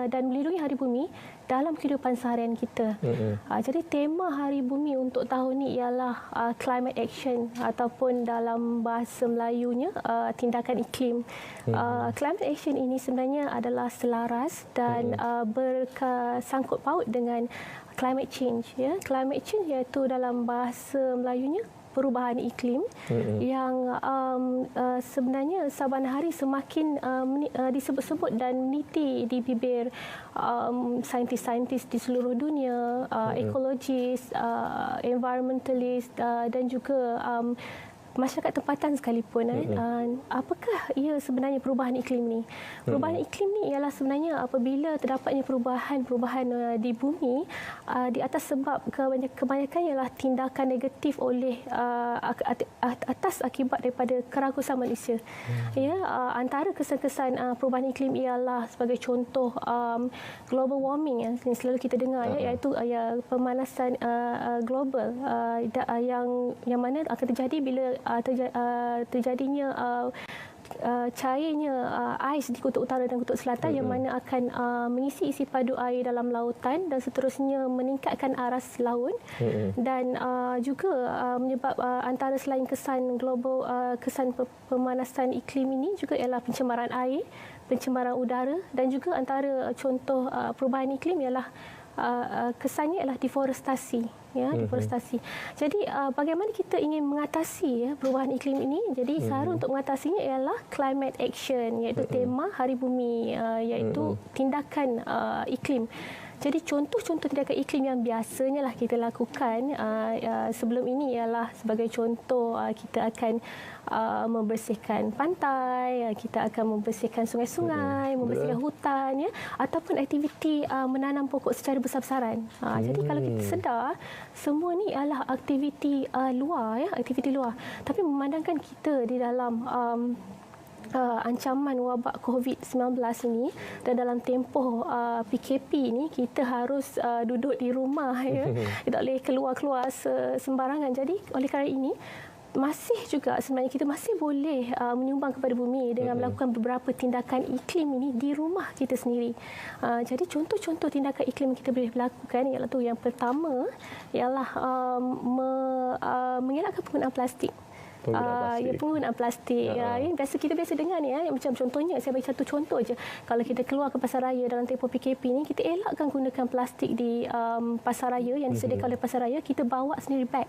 dan melindungi Hari Bumi dalam kehidupan seharian kita. Jadi tema Hari Bumi untuk tahun ini ialah climate action ataupun dalam bahasa Melayunya tindakan iklim. Climate action ini sebenarnya adalah selaras dan bersangkut paut dengan climate change ya. Climate change iaitu dalam bahasa Melayunya perubahan iklim yang sebenarnya saban hari semakin disebut-sebut dan meniti di bibir saintis-saintis di seluruh dunia, ekologis, environmentalist dan juga masyarakat tempatan sekalipun. Apakah ia sebenarnya perubahan iklim ni? Perubahan iklim ni ialah sebenarnya apabila terdapatnya perubahan di bumi di atas sebab kebanyakan ialah tindakan negatif oleh atas akibat daripada kerakusan manusia. Ya, antara kesan-kesan perubahan iklim ialah sebagai contoh global warming yang selalu kita dengar iaitu pemanasan global yang mana akan terjadi bila terjadinya cairnya ais di kutub utara dan kutub selatan yang mana akan mengisi isi padu air dalam lautan dan seterusnya meningkatkan aras laut dan juga menyebab antara selain kesan global kesan pemanasan iklim ini juga ialah pencemaran air, pencemaran udara dan juga antara contoh perubahan iklim ialah kesannya ialah deforestasi ya, deforestasi. Jadi bagaimana kita ingin mengatasi perubahan iklim ini? Jadi cara untuk mengatasinya ialah climate action, iaitu tema Hari Bumi, iaitu tindakan iklim. Jadi contoh-contoh tindakan iklim yang biasanya lah kita lakukan sebelum ini ialah sebagai contoh kita akan membersihkan pantai, kita akan membersihkan sungai-sungai, membersihkan hutan ya, ataupun aktiviti menanam pokok secara besar-besaran. Jadi kalau kita sedar semua ni adalah aktiviti luar ya, aktiviti luar. Tapi memandangkan kita di dalam ancaman wabak COVID-19 ini dan dalam tempoh PKP ini kita harus duduk di rumah ya. Kita tak boleh keluar-keluar sembarangan. Jadi oleh kerana ini masih juga sebenarnya kita masih boleh menyumbang kepada bumi dengan melakukan beberapa tindakan iklim ini di rumah kita sendiri. Jadi contoh-contoh tindakan iklim kita boleh lakukan ialah tu, yang pertama ialah mengelakkan penggunaan plastik. Penggunaan plastik. Kita biasa dengar ni, macam contohnya, saya bagi satu contoh je. Kalau kita keluar ke pasar raya dalam tempoh PKP ni, kita elakkan gunakan plastik di pasar raya yang disediakan oleh pasar raya. Kita bawa sendiri beg.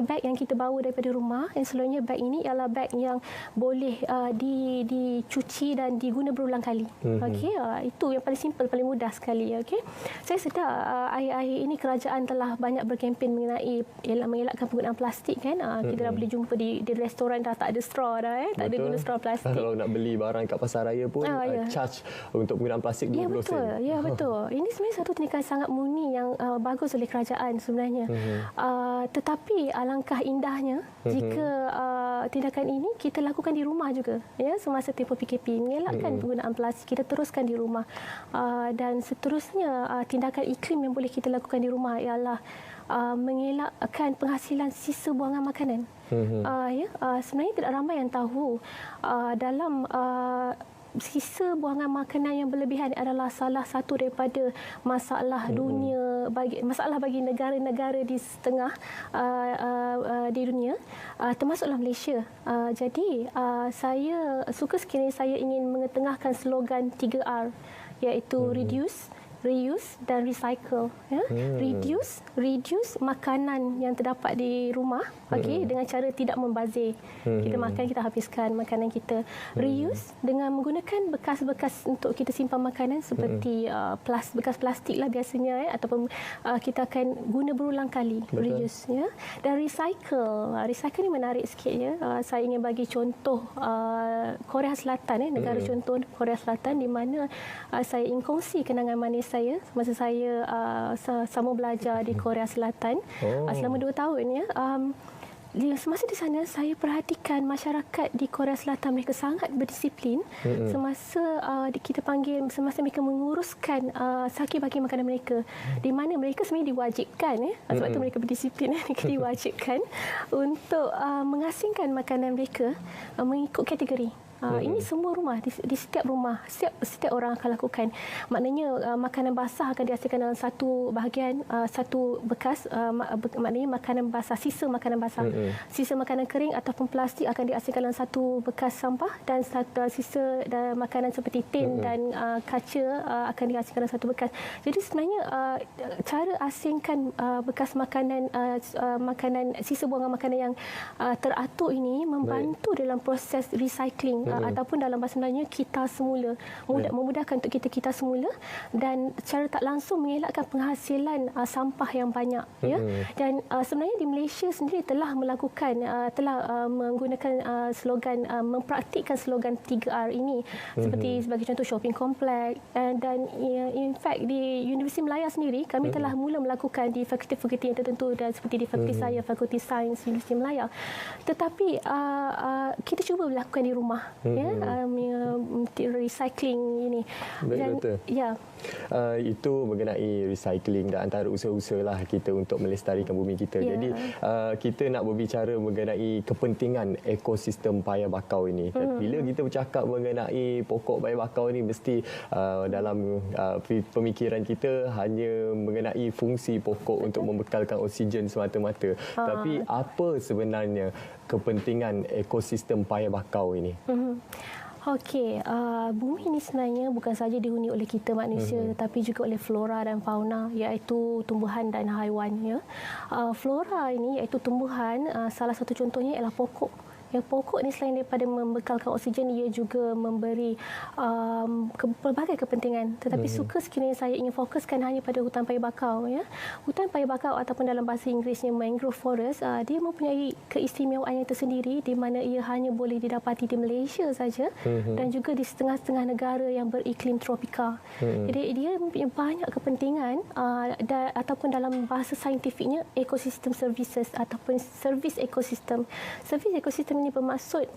Beg yang kita bawa daripada rumah, yang selalunya beg ini ialah beg yang boleh dicuci dan diguna berulang kali. Itu yang paling simple, paling mudah sekali. Saya sedar akhir-akhir ini kerajaan telah banyak berkempen mengenai mengelakkan penggunaan plastik kan. Kita dah boleh jumpa di restoran dah tak ada straw dah, tak ada guna straw plastik. Kalau nak beli barang kat pasar raya pun charge untuk penggunaan plastik 20 sen. Ya betul. Ini sebenarnya satu tindakan sangat murni yang bagus oleh kerajaan sebenarnya. Tetapi alangkah indahnya jika tindakan ini kita lakukan di rumah juga, semasa tempoh PKP, mengelakkan penggunaan plastik, kita teruskan di rumah. Dan seterusnya tindakan iklim yang boleh kita lakukan di rumah ialah mengelakkan penghasilan sisa buangan makanan. Sebenarnya tidak ramai yang tahu dalam sisa buangan makanan yang berlebihan adalah salah satu daripada masalah dunia, masalah bagi negara-negara di setengah di dunia, termasuklah Malaysia. Jadi saya suka sekali saya ingin mengetengahkan slogan 3R, iaitu reduce, reuse dan recycle. Reduce makanan yang terdapat di rumah, dengan cara tidak membazir. Kita makan, kita habiskan makanan kita. Reuse dengan menggunakan bekas-bekas untuk kita simpan makanan seperti bekas plastik lah biasanya, ataupun kita akan guna berulang kali. Reuse. Dan recycle. Recycle ni menarik sikit. Saya ingin bagi contoh Korea Selatan, negara contoh Korea Selatan, di mana saya ingin kongsi kenangan manis saya masa saya sama belajar di Korea Selatan selama 2 tahun. Semasa di sana, saya perhatikan masyarakat di Korea Selatan, mereka sangat berdisiplin semasa semasa mereka menguruskan saki-baki makanan mereka, di mana mereka sebenarnya diwajibkan, sebab itu mereka berdisiplin, mereka diwajibkan untuk mengasingkan makanan mereka mengikut kategori. Ini semua rumah, di setiap rumah, setiap orang akan lakukan. Maknanya makanan basah akan diasingkan dalam satu bahagian, satu bekas, maknanya makanan basah, sisa makanan basah. Sisa makanan kering ataupun plastik akan diasingkan dalam satu bekas sampah, dan sisa makanan seperti tin dan kaca akan diasingkan dalam satu bekas. Jadi sebenarnya cara asingkan bekas makanan, sisa buangan makanan yang teratur ini membantu dalam proses recycling, ataupun dalam bahasa Melayunya kita semula, memudahkan untuk kita semula, dan secara tak langsung mengelakkan penghasilan sampah yang banyak. Dan sebenarnya di Malaysia sendiri telah melakukan, menggunakan slogan, mempraktikkan slogan 3R ini, seperti sebagai contoh shopping kompleks, dan in fact di Universiti Melaya sendiri kami telah mula melakukan di fakulti-fakulti yang tertentu, dan seperti di fakulti saya, Fakulti Sains Universiti Melaya. Tetapi kita cuba melakukan di rumah, recycling ini. Dan betul. Itu mengenai recycling, dan antara usaha-usaha lah kita untuk melestarikan bumi kita. Jadi kita nak berbicara mengenai kepentingan ekosistem paya bakau ini. Bila kita bercakap mengenai pokok paya bakau ini, mesti dalam pemikiran kita hanya mengenai fungsi pokok untuk membekalkan oksigen semata-mata. Tapi apa sebenarnya kepentingan ekosistem paya bakau ini? Okey, bumi ini sebenarnya bukan saja dihuni oleh kita manusia, tetapi juga oleh flora dan fauna, iaitu tumbuhan dan haiwan. Flora ini iaitu tumbuhan, salah satu contohnya ialah pokok. Pokok ni selain daripada membekalkan oksigen, ia juga memberi pelbagai kepentingan. Tetapi suka sekiranya saya ingin fokuskan hanya pada hutan paya bakau. Hutan paya bakau ataupun dalam bahasa Inggerisnya mangrove forest, dia mempunyai keistimewaan yang tersendiri, di mana ia hanya boleh didapati di Malaysia saja, dan juga di setengah-setengah negara yang beriklim tropika. Jadi dia mempunyai banyak kepentingan, ataupun dalam bahasa saintifiknya ecosystem services ataupun service ekosistem. Servis ekosistem ini bermaksud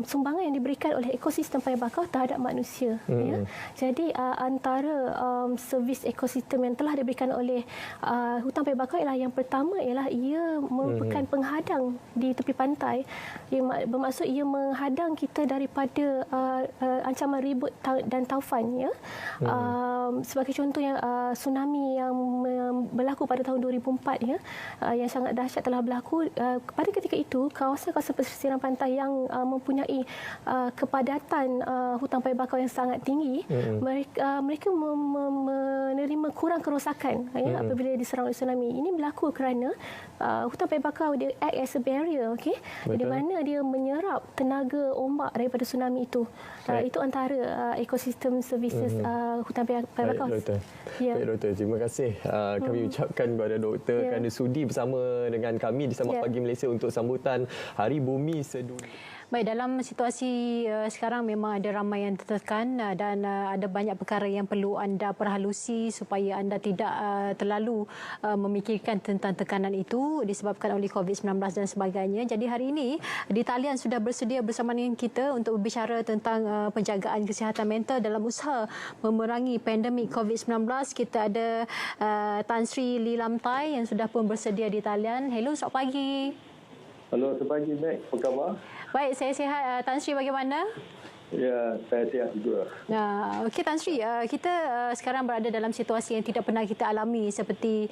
sumbangan yang diberikan oleh ekosistem paya bakau terhadap manusia. Ya. Jadi antara servis ekosistem yang telah diberikan oleh hutan paya bakau ialah yang pertama ialah ia merupakan penghadang di tepi pantai. Ia bermaksud ia menghadang kita daripada ancaman ribut dan taufan. Ya. Sebagai contoh yang tsunami yang berlaku pada tahun 2004 ya, yang sangat dahsyat telah berlaku. Pada ketika itu kawasan-kawasan pesisiran pantai yang mempunyai kepadatan hutan paya bakau yang sangat tinggi, mereka menerima kurang kerosakan ya, apabila diserang oleh tsunami. Ini berlaku kerana hutan paya bakau dia act as a barrier, okey, di mana dia menyerap tenaga ombak daripada tsunami itu. Itu antara ekosistem services hutan paya bakau. Baik, Doktor. Ya. Baik, Doktor. Terima kasih kami ucapkan kepada Doktor kerana sudi bersama dengan kami di Selamat Pagi Malaysia untuk sambutan Hari Bumi Sedunia. Baik, dalam situasi sekarang memang ada ramai yang tertekan dan ada banyak perkara yang perlu anda perhalusi supaya anda tidak terlalu memikirkan tentang tekanan itu disebabkan oleh COVID-19 dan sebagainya. Jadi hari ini di talian sudah bersedia bersama dengan kita untuk berbicara tentang penjagaan kesihatan mental dalam usaha memerangi pandemik COVID-19. Kita ada Tan Sri Lee Lam Tai yang sudah pun bersedia di talian. Hello, selamat pagi. Halo, selamat pagi, Mek. Apa khabar? Baik, saya sihat. Tan Sri bagaimana? Ya, saya sihat juga. Okey, Tan Sri, kita sekarang berada dalam situasi yang tidak pernah kita alami seperti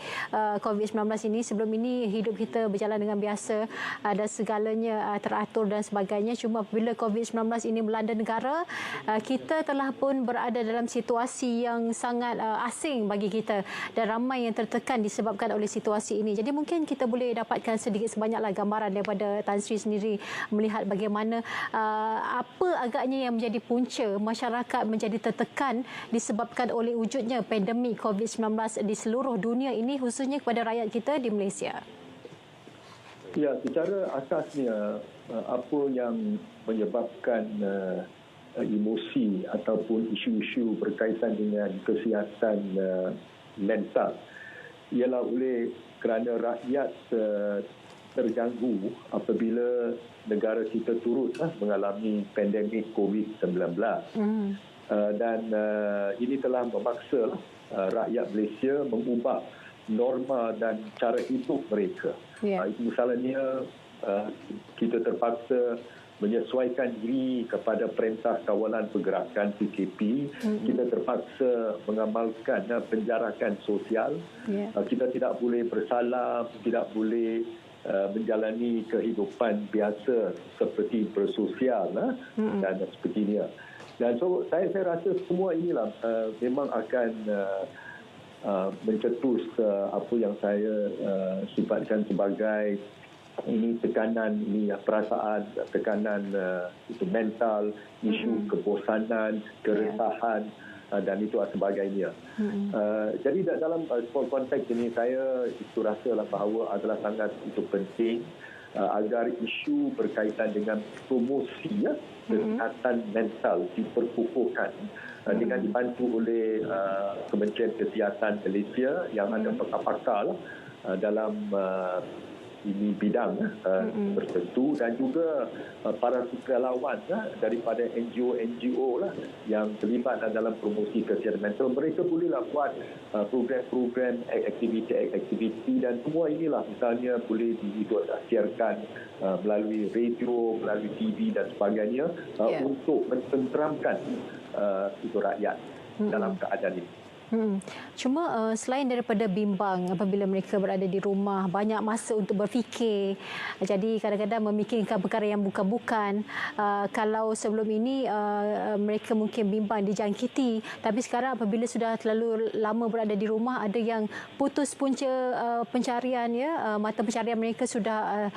COVID-19 ini. Sebelum ini hidup kita berjalan dengan biasa, ada segalanya teratur dan sebagainya. Cuma apabila COVID-19 ini melanda negara, kita telah pun berada dalam situasi yang sangat asing bagi kita dan ramai yang tertekan disebabkan oleh situasi ini. Jadi mungkin kita boleh dapatkan sedikit sebanyaklah gambaran daripada Tan Sri sendiri melihat bagaimana apa agaknya yang menjadi punca masyarakat menjadi tertekan disebabkan oleh wujudnya pandemik COVID-19 di seluruh dunia ini, khususnya kepada rakyat kita di Malaysia. Ya, secara asasnya apa yang menyebabkan emosi ataupun isu-isu berkaitan dengan kesihatan mental ialah oleh kerana rakyat terganggu apabila negara kita turut mengalami pandemik COVID-19. Dan ini telah memaksa rakyat Malaysia mengubah norma dan cara hidup mereka. Misalnya kita terpaksa menyesuaikan diri kepada Perintah Kawalan Pergerakan PKP. Kita terpaksa mengamalkan penjarakan sosial. Kita tidak boleh bersalam, tidak boleh menjalani kehidupan biasa seperti bersosial dan sebagainya. Dan so saya rasa semua inilah memang akan mencetus apa yang saya sifatkan sebagai ini tekanan, ini perasaan tekanan itu mental, isu kebosanan, keresahan dan itu sebagainya. Jadi dalam konteks ini saya itu rasalah bahawa adalah sangat itu penting agar isu berkaitan dengan promosi kesihatan mental diperkukuhkan dengan dibantu oleh Kementerian Kesihatan Malaysia yang ada pakar-pakar dalam ini bidang tertentu dan juga para sukarelawan daripada NGO-NGO yang terlibat dalam promosi kesihatan mental. Mereka bolehlah buat program-program, aktiviti dan semua inilah misalnya boleh disiarkan melalui radio, melalui TV dan sebagainya untuk mententeramkan itu rakyat dalam keadaan ini. Cuma selain daripada bimbang apabila mereka berada di rumah, banyak masa untuk berfikir. Jadi kadang-kadang memikirkan perkara yang bukan-bukan. Kalau sebelum ini mereka mungkin bimbang dijangkiti, tapi sekarang apabila sudah terlalu lama berada di rumah, ada yang putus punca pencarian, mata pencarian mereka sudah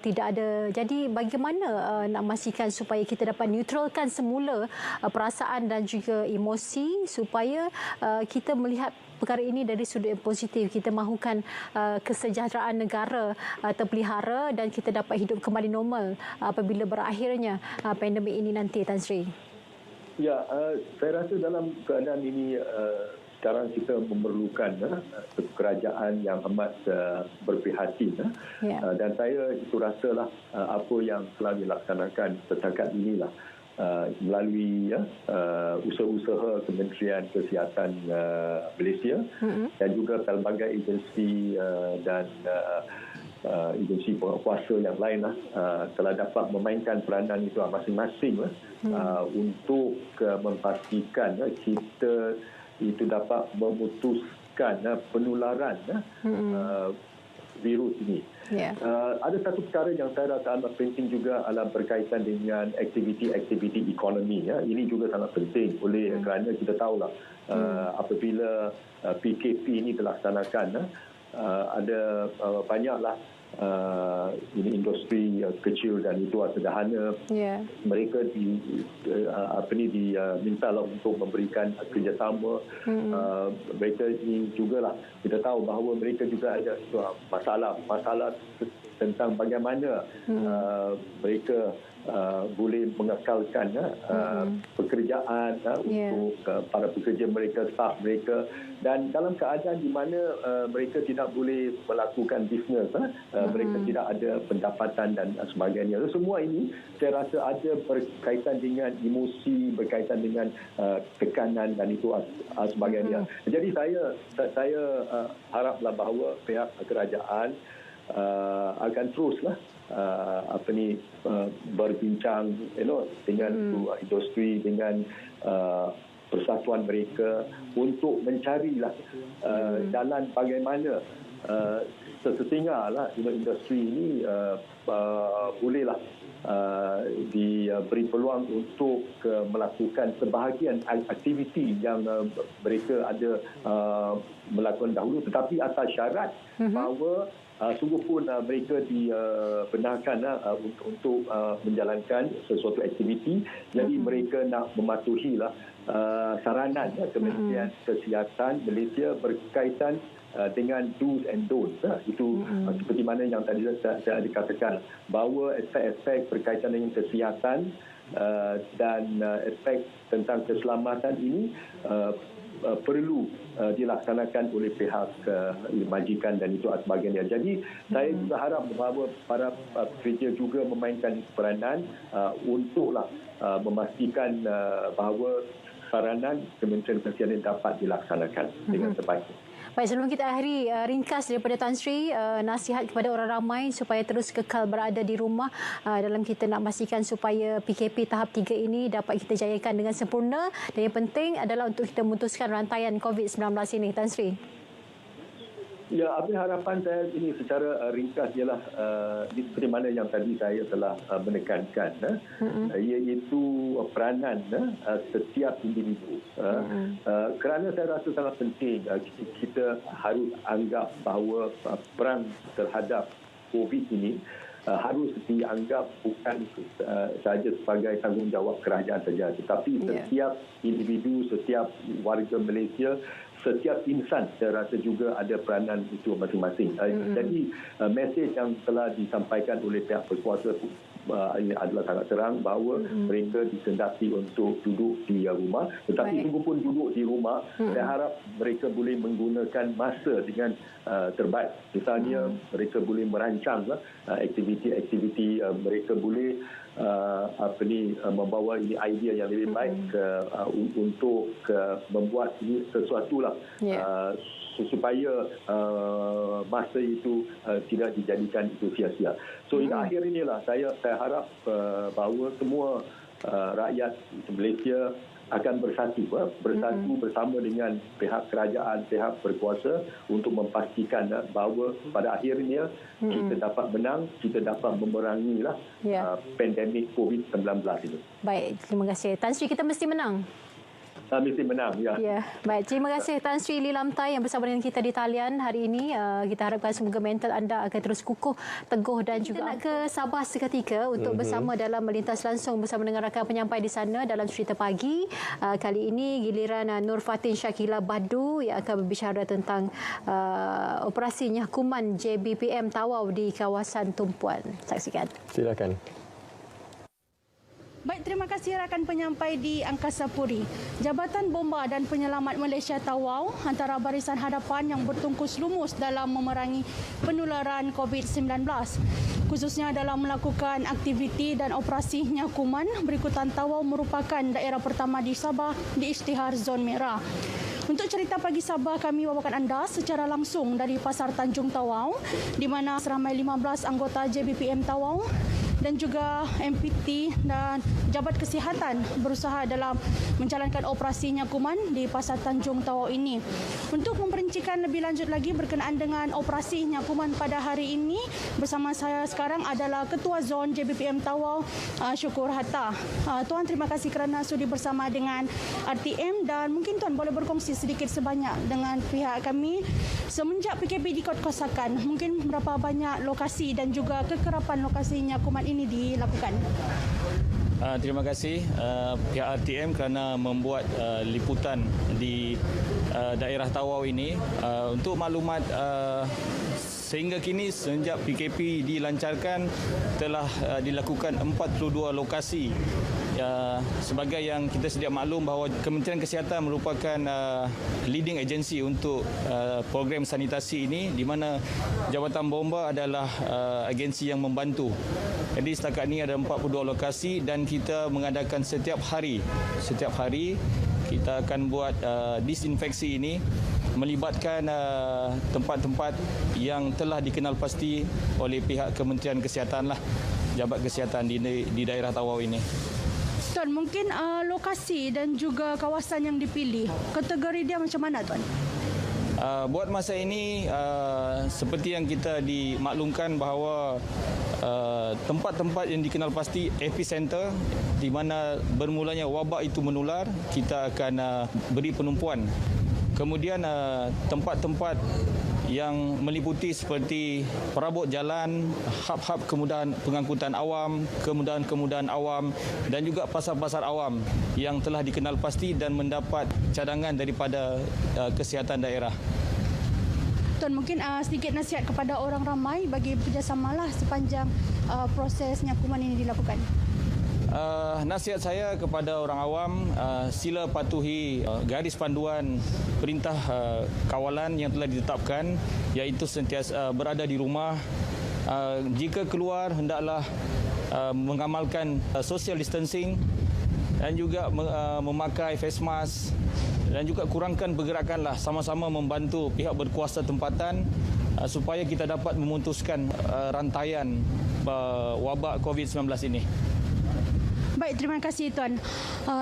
tidak ada. Jadi bagaimana nak memastikan supaya kita dapat neutralkan semula perasaan dan juga emosi supaya kita melihat perkara ini dari sudut yang positif. Kita mahukan kesejahteraan negara terpelihara dan kita dapat hidup kembali normal apabila berakhirnya pandemik ini nanti, Tan Sri. Ya, saya rasa dalam keadaan ini sekarang kita memerlukan satu kerajaan yang amat berprihatin. Dan saya itu rasalah apa yang telah dilaksanakan setakat inilah melalui usaha-usaha Kementerian Kesihatan Malaysia dan juga pelbagai agensi dan agensi penguasa yang lain telah dapat memainkan peranan itu masing-masing untuk memastikan kita itu dapat memutuskan penularan virus ini. Ada satu perkara yang saya rasa amat penting juga adalah berkaitan dengan aktiviti-aktiviti ekonomi. Ini juga sangat penting kerana kita tahulah apabila PKP ini dilaksanakan, ada banyaklah ini industri kecil dan itu sederhana. Mereka diminta untuk memberikan kerjasama. Mereka ini jugalah kita tahu bahawa mereka juga ada masalah tentang bagaimana mereka boleh mengekalkan pekerjaan untuk para pekerja mereka, staf mereka, dan dalam keadaan di mana mereka tidak boleh melakukan bisnes, mereka tidak ada pendapatan dan sebagainya. Semua ini saya rasa ada berkaitan dengan emosi, berkaitan dengan tekanan dan itu sebagainya. Jadi saya haraplah bahawa pihak kerajaan akan teruslah berbincang dengan industri, dengan persatuan mereka untuk mencarilah jalan bagaimana sesinggalah industri ini bolehlah diberi peluang untuk melakukan sebahagian aktiviti yang mereka ada melakukan dahulu, tetapi atas syarat bahawa sungguh pun mereka dibenarkan untuk menjalankan sesuatu aktiviti. Jadi mereka nak mematuhilah saranan Kementerian Kesihatan Malaysia berkaitan dengan do's and don'ts. Itu seperti mana yang tadi saya dikatakan, bahawa aspek-aspek berkaitan dengan kesihatan dan aspek tentang keselamatan ini perlu dilaksanakan oleh pihak majikan dan itu sebagainya. Jadi saya juga harap bahawa para pekerja juga memainkan peranan untuklah memastikan bahawa saranan Kementerian Kesihatan dapat dilaksanakan dengan sebaiknya. Baik, sebelum kita akhiri, ringkas daripada Tan Sri, nasihat kepada orang ramai supaya terus kekal berada di rumah dalam kita nak pastikan supaya PKP tahap 3 ini dapat kita jayakan dengan sempurna, dan yang penting adalah untuk kita memutuskan rantaian COVID-19 ini. Tan Sri. Ya, apa harapan saya ini secara ringkas ialah seperti mana yang tadi saya telah menekankan, iaitu peranan setiap individu. Kerana saya rasa sangat penting kita harus anggap bahawa perang terhadap COVID ini harus dianggap bukan sahaja sebagai tanggungjawab kerajaan saja, tetapi setiap individu, setiap warga Malaysia, setiap insan saya rasa juga ada peranan itu masing-masing. Jadi mesej yang telah disampaikan oleh pihak berkuasa ini adalah sangat terang bahawa mereka dikendaki untuk duduk di rumah, tetapi sungguh pun duduk di rumah, saya harap mereka boleh menggunakan masa dengan terbaik. Misalnya mereka boleh merancang aktiviti-aktiviti, mereka boleh membawa ini idea yang lebih baik untuk membuat ini sesuatu lah supaya masa itu tidak dijadikan itu sia-sia. So hingga akhir inilah saya harap bahawa semua rakyat Malaysia akan bersatu bersama dengan pihak kerajaan, pihak berkuasa untuk memastikan bahawa pada akhirnya kita dapat menang, kita dapat memerangilah pandemik COVID-19 ini. Baik, terima kasih. Tan Sri, kita mesti menang. Mesti menang, ya. Baik, terima kasih Tan Sri Lilamtai yang bersama dengan kita di talian hari ini. Kita harapkan semoga mental anda akan terus kukuh, teguh dan juga nak ke Sabah seketika untuk bersama dalam melintas langsung bersama dengan rakan penyampai di sana dalam Cerita Pagi. Kali ini giliran Nur Fatin Shakila Badu yang akan berbicara tentang operasinya kuman JBPM Tawau di kawasan Tumpuan. Saksikan. Silakan. Baik, Terima kasih rakan penyampai di Angkasa Puri. Jabatan Bomba dan Penyelamat Malaysia Tawau antara barisan hadapan yang bertungkus lumus dalam memerangi penularan COVID-19. Khususnya dalam melakukan aktiviti dan operasi nyakuman, berikutan Tawau merupakan daerah pertama di Sabah di isytihar zon merah. Untuk cerita pagi Sabah, kami bawakan anda secara langsung dari Pasar Tanjung Tawau, di mana seramai 15 anggota JBPM Tawau dan juga MPT dan Jabat Kesihatan berusaha dalam menjalankan operasi nyakuman di Pasar Tanjung Tawau ini. Untuk memperincikan lebih lanjut lagi berkenaan dengan operasi nyakuman pada hari ini, bersama saya sekarang adalah Ketua Zon JBPM Tawau, Syukur Hatta. Tuan, terima kasih kerana sudi bersama dengan RTM, dan mungkin Tuan boleh berkongsi sedikit sebanyak dengan pihak kami semenjak PKP dikos-kosakan, mungkin berapa banyak lokasi dan juga kekerapan lokasi nyakuman ini dilakukan. Terima kasih pihak RTM kerana membuat liputan di daerah Tawau ini. Untuk maklumat, sehingga kini sejak PKP dilancarkan telah dilakukan 42 lokasi. Sebagai yang kita sedia maklum bahawa Kementerian Kesihatan merupakan leading agency untuk program sanitasi ini, di mana Jabatan Bomba adalah agensi yang membantu. Jadi setakat ini ada 42 lokasi dan kita mengadakan setiap hari kita akan buat disinfeksi ini, melibatkan tempat-tempat yang telah dikenal pasti oleh pihak Kementerian Kesihatan lah, Jabat Kesihatan di daerah Tawau ini. Tuan, mungkin lokasi dan juga kawasan yang dipilih, kategori dia macam mana, Tuan? Buat masa ini, seperti yang kita dimaklumkan bahawa tempat-tempat yang dikenal pasti epicenter, di mana bermulanya wabak itu menular, kita akan beri penumpuan. Kemudian tempat-tempat yang meliputi seperti perabot jalan, hub-hub kemudahan pengangkutan awam, kemudahan awam dan juga pasar-pasar awam yang telah dikenal pasti dan mendapat cadangan daripada kesihatan daerah. Tuan, mungkin sedikit nasihat kepada orang ramai bagi bekerjasamalah sepanjang proses nyakuman ini dilakukan. Nasihat saya kepada orang awam, sila patuhi garis panduan perintah kawalan yang telah ditetapkan, iaitu sentiasa berada di rumah. Jika keluar, hendaklah mengamalkan social distancing dan juga memakai face mask, dan juga kurangkan pergerakanlah, sama-sama membantu pihak berkuasa tempatan supaya kita dapat memutuskan rantaian wabak COVID-19 ini. Baik, terima kasih Tuan.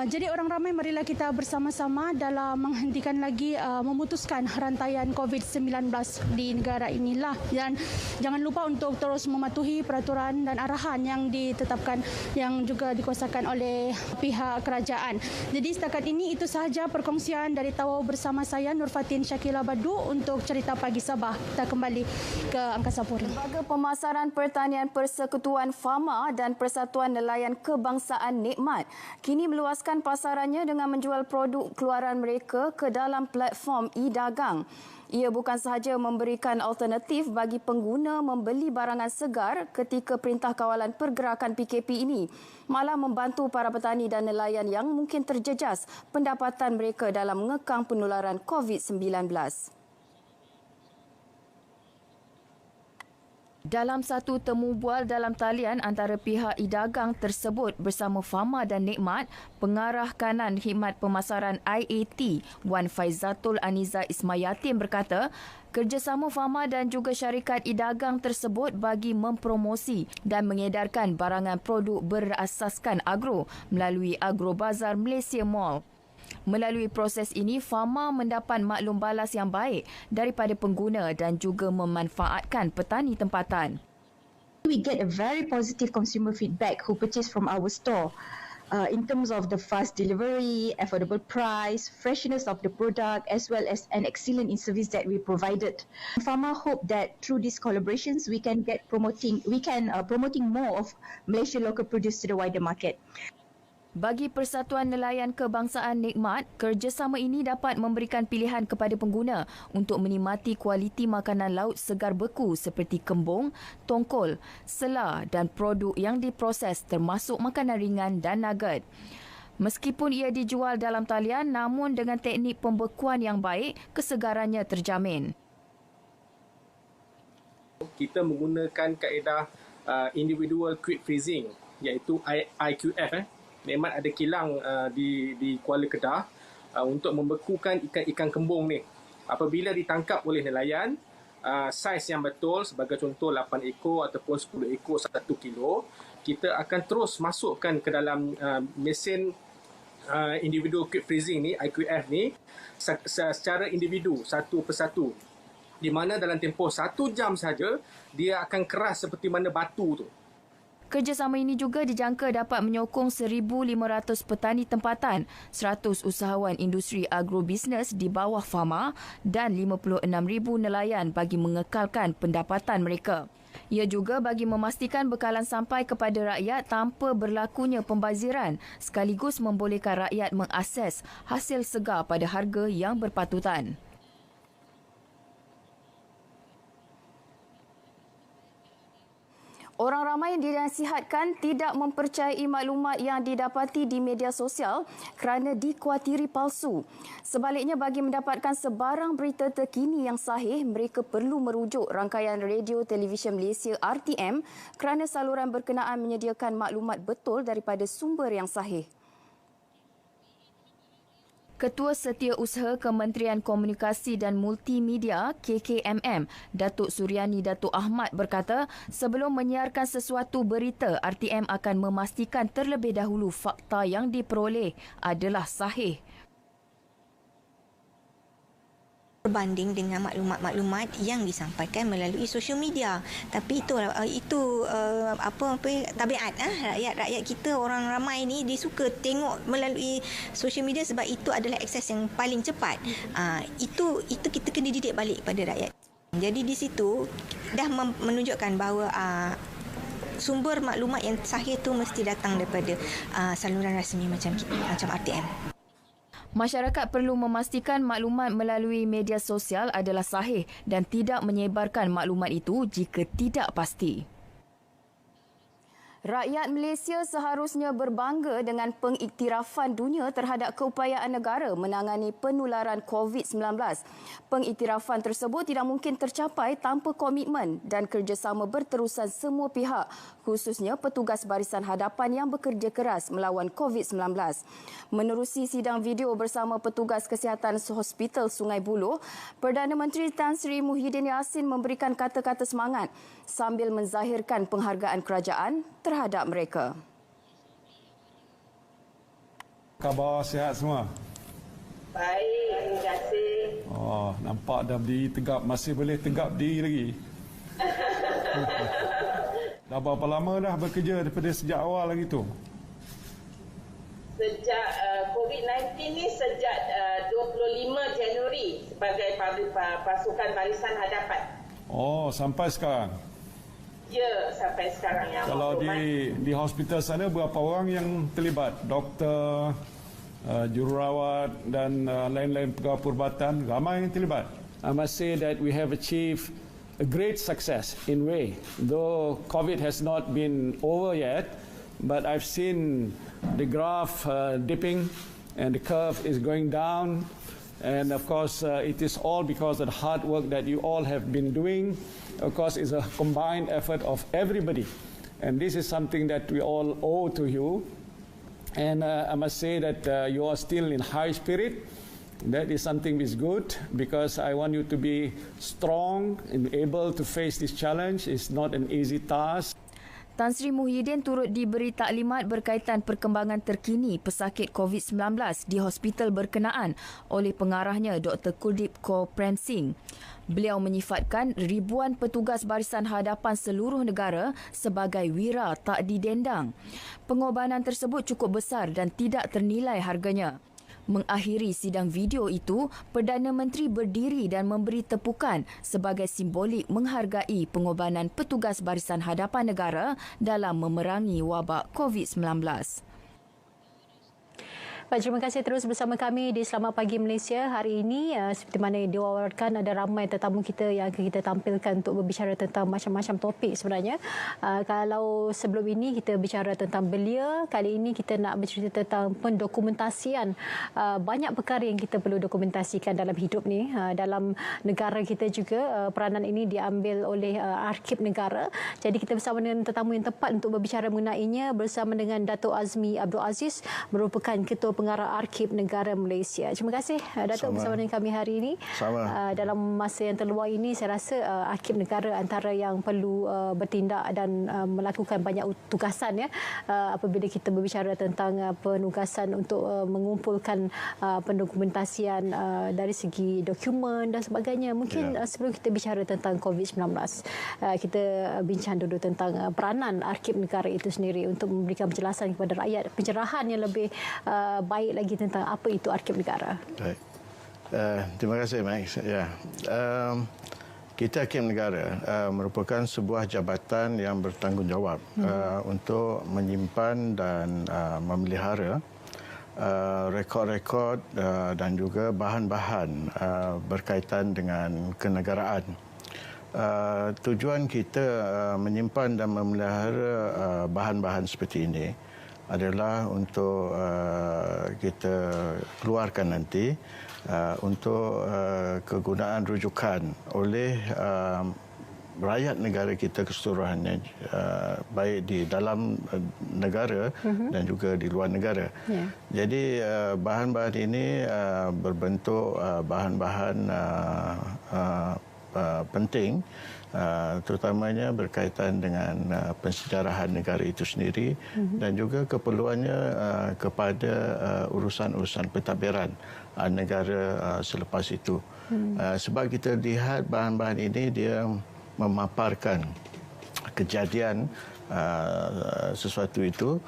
Jadi orang ramai, marilah kita bersama-sama dalam menghentikan lagi memutuskan rantaian COVID-19 di negara inilah. Dan jangan lupa untuk terus mematuhi peraturan dan arahan yang ditetapkan, yang juga dikuasakan oleh pihak kerajaan. Jadi setakat ini itu sahaja perkongsian dari Tawau bersama saya Nur Fatin Syakila Badu untuk Cerita Pagi Sabah. Kita kembali ke Angkasa Puri. Lembaga Pemasaran Pertanian Persekutuan Fama dan Persatuan Nelayan Kebangsaan Nikmat kini meluaskan pasarannya dengan menjual produk keluaran mereka ke dalam platform e-dagang. Ia bukan sahaja memberikan alternatif bagi pengguna membeli barangan segar ketika Perintah Kawalan Pergerakan PKP ini, malah membantu para petani dan nelayan yang mungkin terjejas pendapatan mereka dalam mengekang penularan COVID-19. Dalam satu temu bual dalam talian antara pihak e-dagang tersebut bersama Fama dan Nikmat, Pengarah Kanan Khidmat Pemasaran IAT, Wan Faizatul Aniza Ismayatin berkata, kerjasama Fama dan juga syarikat e-dagang tersebut bagi mempromosi dan mengedarkan barangan produk berasaskan agro melalui Agro Bazar Malaysia Mall. Melalui proses ini, Fama mendapat maklum balas yang baik daripada pengguna dan juga memanfaatkan petani tempatan. We get a very positive consumer feedback who purchase from our store. In terms of the fast delivery, affordable price, freshness of the product, as well as an excellent in service that we provided. Fama hope that through these collaborations, we can promoting more of Malaysia local produce to the wider market. Bagi Persatuan Nelayan Kebangsaan Nikmat, kerjasama ini dapat memberikan pilihan kepada pengguna untuk menikmati kualiti makanan laut segar beku seperti kembung, tongkol, selar dan produk yang diproses termasuk makanan ringan dan nugget. Meskipun ia dijual dalam talian, namun dengan teknik pembekuan yang baik, kesegarannya terjamin. Kita menggunakan kaedah individual quick freezing iaitu IQF. Nikmat ada kilang di Kuala Kedah untuk membekukan ikan-ikan kembung ni. Apabila ditangkap oleh nelayan, saiz yang betul sebagai contoh 8 ekor ataupun 10 ekor 1 kilo, kita akan terus masukkan ke dalam mesin individual quick freezing ni, IQF ni, secara individu, satu persatu. Di mana dalam tempoh 1 jam saja, dia akan keras seperti mana batu tu. Kerjasama ini juga dijangka dapat menyokong 1,500 petani tempatan, 100 usahawan industri agrobisnes di bawah FAMA dan 56,000 nelayan bagi mengekalkan pendapatan mereka. Ia juga bagi memastikan bekalan sampai kepada rakyat tanpa berlakunya pembaziran, sekaligus membolehkan rakyat mengakses hasil segar pada harga yang berpatutan. Orang ramai dinasihatkan tidak mempercayai maklumat yang didapati di media sosial kerana dikhawatiri palsu. Sebaliknya, bagi mendapatkan sebarang berita terkini yang sahih, mereka perlu merujuk rangkaian Radio Televisyen Malaysia RTM kerana saluran berkenaan menyediakan maklumat betul daripada sumber yang sahih. Ketua Setiausaha Kementerian Komunikasi dan Multimedia KKMM, Datuk Suryani Datuk Ahmad berkata, sebelum menyiarkan sesuatu berita, RTM akan memastikan terlebih dahulu fakta yang diperoleh adalah sahih. Berbanding dengan maklumat-maklumat yang disampaikan melalui sosial media. Tapi itu tabiat rakyat kita, orang ramai ni dia suka tengok melalui sosial media sebab itu adalah akses yang paling cepat. Itu kita kena didik balik pada rakyat. Jadi di situ dah menunjukkan bahawa sumber maklumat yang sahih tu mesti datang daripada saluran rasmi macam RTM. Masyarakat perlu memastikan maklumat melalui media sosial adalah sahih dan tidak menyebarkan maklumat itu jika tidak pasti. Rakyat Malaysia seharusnya berbangga dengan pengiktirafan dunia terhadap keupayaan negara menangani penularan COVID-19. Pengiktirafan tersebut tidak mungkin tercapai tanpa komitmen dan kerjasama berterusan semua pihak, khususnya petugas barisan hadapan yang bekerja keras melawan COVID-19. Menerusi sidang video bersama petugas kesihatan Hospital Sungai Buloh, Perdana Menteri Tan Sri Muhyiddin Yassin memberikan kata-kata semangat sambil menzahirkan penghargaan kerajaan terhadap mereka. Khabar sihat semua? Baik, terima kasih. Oh, nampak dah berdiri tegap. Masih boleh tegap diri lagi. Dah berapa lama dah bekerja daripada sejak awal lagi tu? Sejak COVID-19 ni sejak 25 Januari sebagai pasukan barisan hadapan. Oh, sampai sekarang? Ya, sampai sekarang yang kalau di hospital sana berapa orang yang terlibat? Doktor, jururawat dan lain-lain pegawai perubatan, ramai yang terlibat. I must say that we have achieved a great success in way. Though COVID has not been over yet, but I've seen the graph dipping and the curve is going down. And of course, it is all because of the hard work that you all have been doing. Of course, it's a combined effort of everybody. And this is something that we all owe to you. And I must say that you are still in high spirit. That is something which is good because I want you to be strong and able to face this challenge. It's not an easy task. Tan Sri Muhyiddin turut diberi taklimat berkaitan perkembangan terkini pesakit COVID-19 di hospital berkenaan oleh pengarahnya Dr. Kuldip Kaur Prem Singh. Beliau menyifatkan ribuan petugas barisan hadapan seluruh negara sebagai wira tak didendang. Pengorbanan tersebut cukup besar dan tidak ternilai harganya. Mengakhiri sidang video itu, Perdana Menteri berdiri dan memberi tepukan sebagai simbolik menghargai pengorbanan petugas barisan hadapan negara dalam memerangi wabak COVID-19. Baik, terima kasih terus bersama kami di Selamat Pagi Malaysia. Hari ini seperti mana yang diwawarkan, ada ramai tetamu kita yang akan kita tampilkan untuk berbicara tentang macam-macam topik sebenarnya. Kalau sebelum ini kita bicara tentang belia, kali ini kita nak bercerita tentang pendokumentasian. Banyak perkara yang kita perlu dokumentasikan dalam hidup ni. Dalam negara kita juga peranan ini diambil oleh Arkib Negara. Jadi kita bersama dengan tetamu yang tepat untuk berbicara mengenainya, bersama dengan Datuk Azmi Abdul Aziz, merupakan Ketua Pengarah Arkib Negara Malaysia. Terima kasih Datuk bersama dengan kami hari ini. Dalam masa yang terluar ini, saya rasa Arkib Negara antara yang perlu bertindak dan melakukan banyak tugasan ya, apabila kita berbicara tentang penugasan untuk mengumpulkan pendokumentasian dari segi dokumen dan sebagainya. Mungkin sebelum kita bicara tentang COVID-19, kita bincang dulu tentang peranan Arkib Negara itu sendiri untuk memberikan penjelasan kepada rakyat, pencerahan yang lebih baik lagi tentang apa itu Arkib Negara. Baik. Terima kasih, Max. Ya. Kita Arkib Negara merupakan sebuah jabatan yang bertanggungjawab untuk menyimpan dan memelihara rekod-rekod dan juga bahan-bahan berkaitan dengan kenegaraan. Tujuan kita menyimpan dan memelihara bahan-bahan seperti ini adalah untuk kita keluarkan nanti untuk kegunaan rujukan oleh rakyat negara kita keseluruhannya, baik di dalam negara dan juga di luar negara. Jadi bahan-bahan ini berbentuk bahan-bahan penting, terutamanya berkaitan dengan pensejarahan negara itu sendiri dan juga keperluannya kepada urusan-urusan pentadbiran negara selepas itu. Sebab kita lihat bahan-bahan ini dia memaparkan kejadian sesuatu itu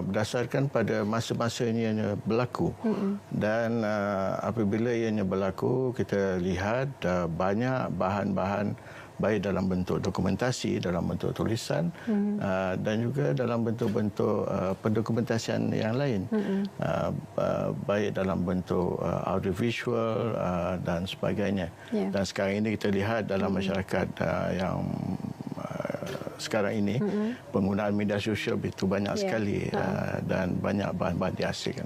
berdasarkan pada masa-masa ianya berlaku. Dan apabila ianya berlaku, kita lihat banyak bahan-bahan baik dalam bentuk dokumentasi, dalam bentuk tulisan dan juga dalam bentuk-bentuk pendokumentasian yang lain, baik dalam bentuk audiovisual dan sebagainya. Dan sekarang ini kita lihat dalam masyarakat yang sekarang ini penggunaan media sosial begitu banyak sekali dan banyak bahan-bahan dihasilkan.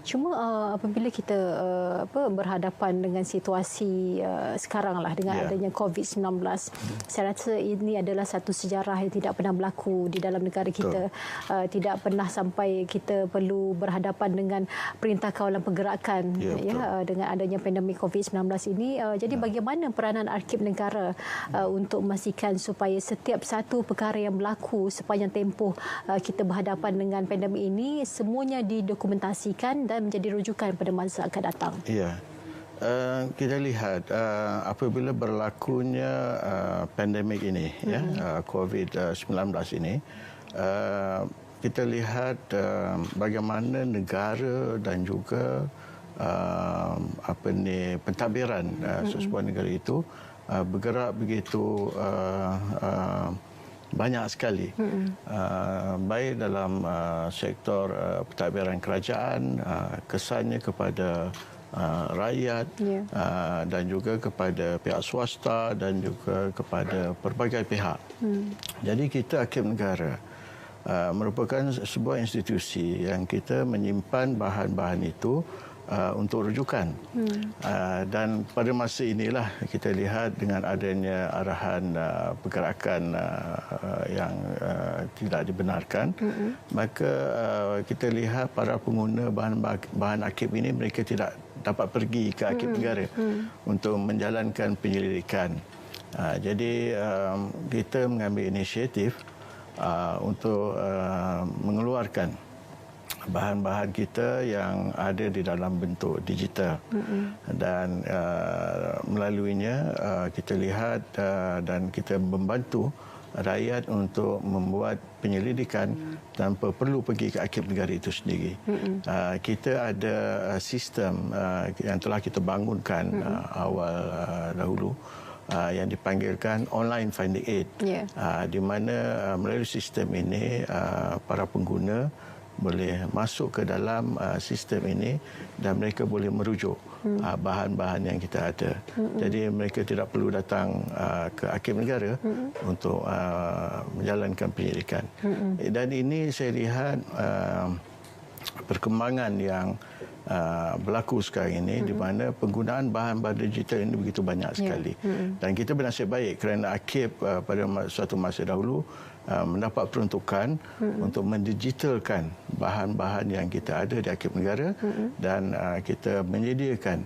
Cuma apabila kita berhadapan dengan situasi sekarang lah dengan adanya COVID-19, saya rasa ini adalah satu sejarah yang tidak pernah berlaku di dalam negara kita. Tidak pernah sampai kita perlu berhadapan dengan Perintah Kawalan Pergerakan dengan adanya pandemik COVID-19 ini. Jadi bagaimana peranan Arkib Negara untuk memastikan supaya setiap satu perkara yang berlaku sepanjang tempoh kita berhadapan dengan pandemik ini semuanya didokumentasikan dan menjadi rujukan pada masa akan datang? Ya. Kita lihat apabila berlakunya pandemik ini, COVID-19 ini, kita lihat bagaimana negara dan juga pentadbiran sesebuah negara itu bergerak begitu banyak sekali, baik dalam sektor pentadbiran kerajaan, kesannya kepada rakyat dan juga kepada pihak swasta dan juga kepada pelbagai pihak. Jadi kita Arkib Negara merupakan sebuah institusi yang kita menyimpan bahan-bahan itu untuk rujukan. Dan pada masa inilah kita lihat dengan adanya arahan pergerakan yang tidak dibenarkan, maka kita lihat para pengguna bahan arkib ini mereka tidak dapat pergi ke Arkib Negara untuk menjalankan penyelidikan. Jadi kita mengambil inisiatif untuk mengeluarkan bahan-bahan kita yang ada di dalam bentuk digital dan melaluinya kita lihat dan kita membantu rakyat untuk membuat penyelidikan tanpa perlu pergi ke Arkib Negara itu sendiri. Kita ada sistem yang telah kita bangunkan awal dahulu yang dipanggilkan online finding aid, di mana melalui sistem ini para pengguna boleh masuk ke dalam sistem ini dan mereka boleh merujuk bahan-bahan yang kita ada. Jadi mereka tidak perlu datang ke Hakim Negara untuk menjalankan penyelidikan. Dan ini saya lihat perkembangan yang berlaku sekarang ini di mana penggunaan bahan-bahan digital ini begitu banyak sekali. Dan kita bernasib baik kerana Akib pada suatu masa dahulu mendapat peruntukan untuk mendigitalkan bahan-bahan yang kita ada di Akib Negara dan kita menyediakan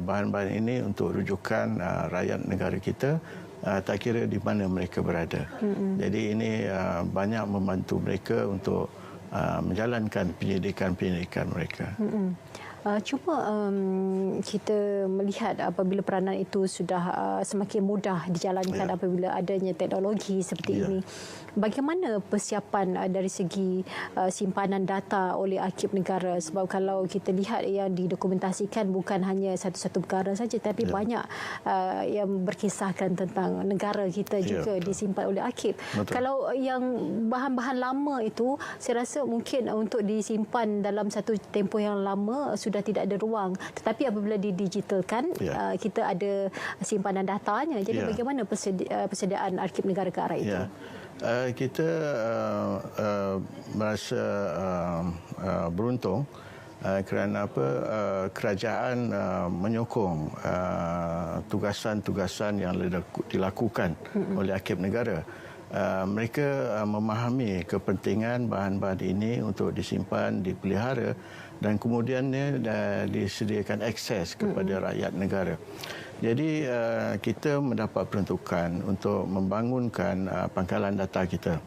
bahan-bahan ini untuk rujukan rakyat negara kita tak kira di mana mereka berada. Jadi ini banyak membantu mereka untuk menjalankan penyelidikan mereka. Cuma kita melihat apabila peranan itu sudah semakin mudah dijalankan apabila adanya teknologi seperti ini. Bagaimana persiapan dari segi simpanan data oleh Arkib Negara? Sebab kalau kita lihat yang didokumentasikan bukan hanya satu-satu perkara saja, tapi banyak yang berkisahkan tentang negara kita juga disimpan oleh Arkib. Kalau yang bahan-bahan lama itu, saya rasa mungkin untuk disimpan dalam satu tempoh yang lama sudah tidak ada ruang. Tetapi apabila didigitalkan, kita ada simpanan datanya. Jadi bagaimana persediaan Arkib Negara ke arah itu? Kita merasa beruntung kerana kerajaan menyokong tugasan-tugasan yang dilakukan oleh Arkib Negara. Mereka memahami kepentingan bahan-bahan ini untuk disimpan, dipelihara dan kemudiannya disediakan akses kepada rakyat negara. Jadi kita mendapat peruntukan untuk membangunkan pangkalan data kita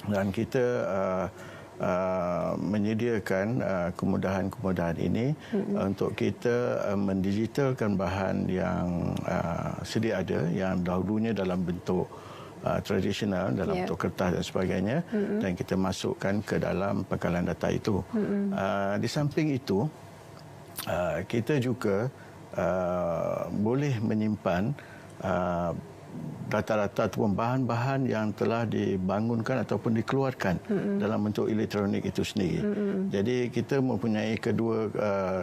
dan kita menyediakan kemudahan-kemudahan ini untuk kita mendigitalkan bahan yang sedia ada yang dahulunya dalam bentuk tradisional dalam bentuk kertas dan sebagainya dan kita masukkan ke dalam pangkalan data itu. Di samping itu kita juga boleh menyimpan data-data ataupun bahan-bahan yang telah dibangunkan ataupun dikeluarkan dalam bentuk elektronik itu sendiri. Jadi kita mempunyai kedua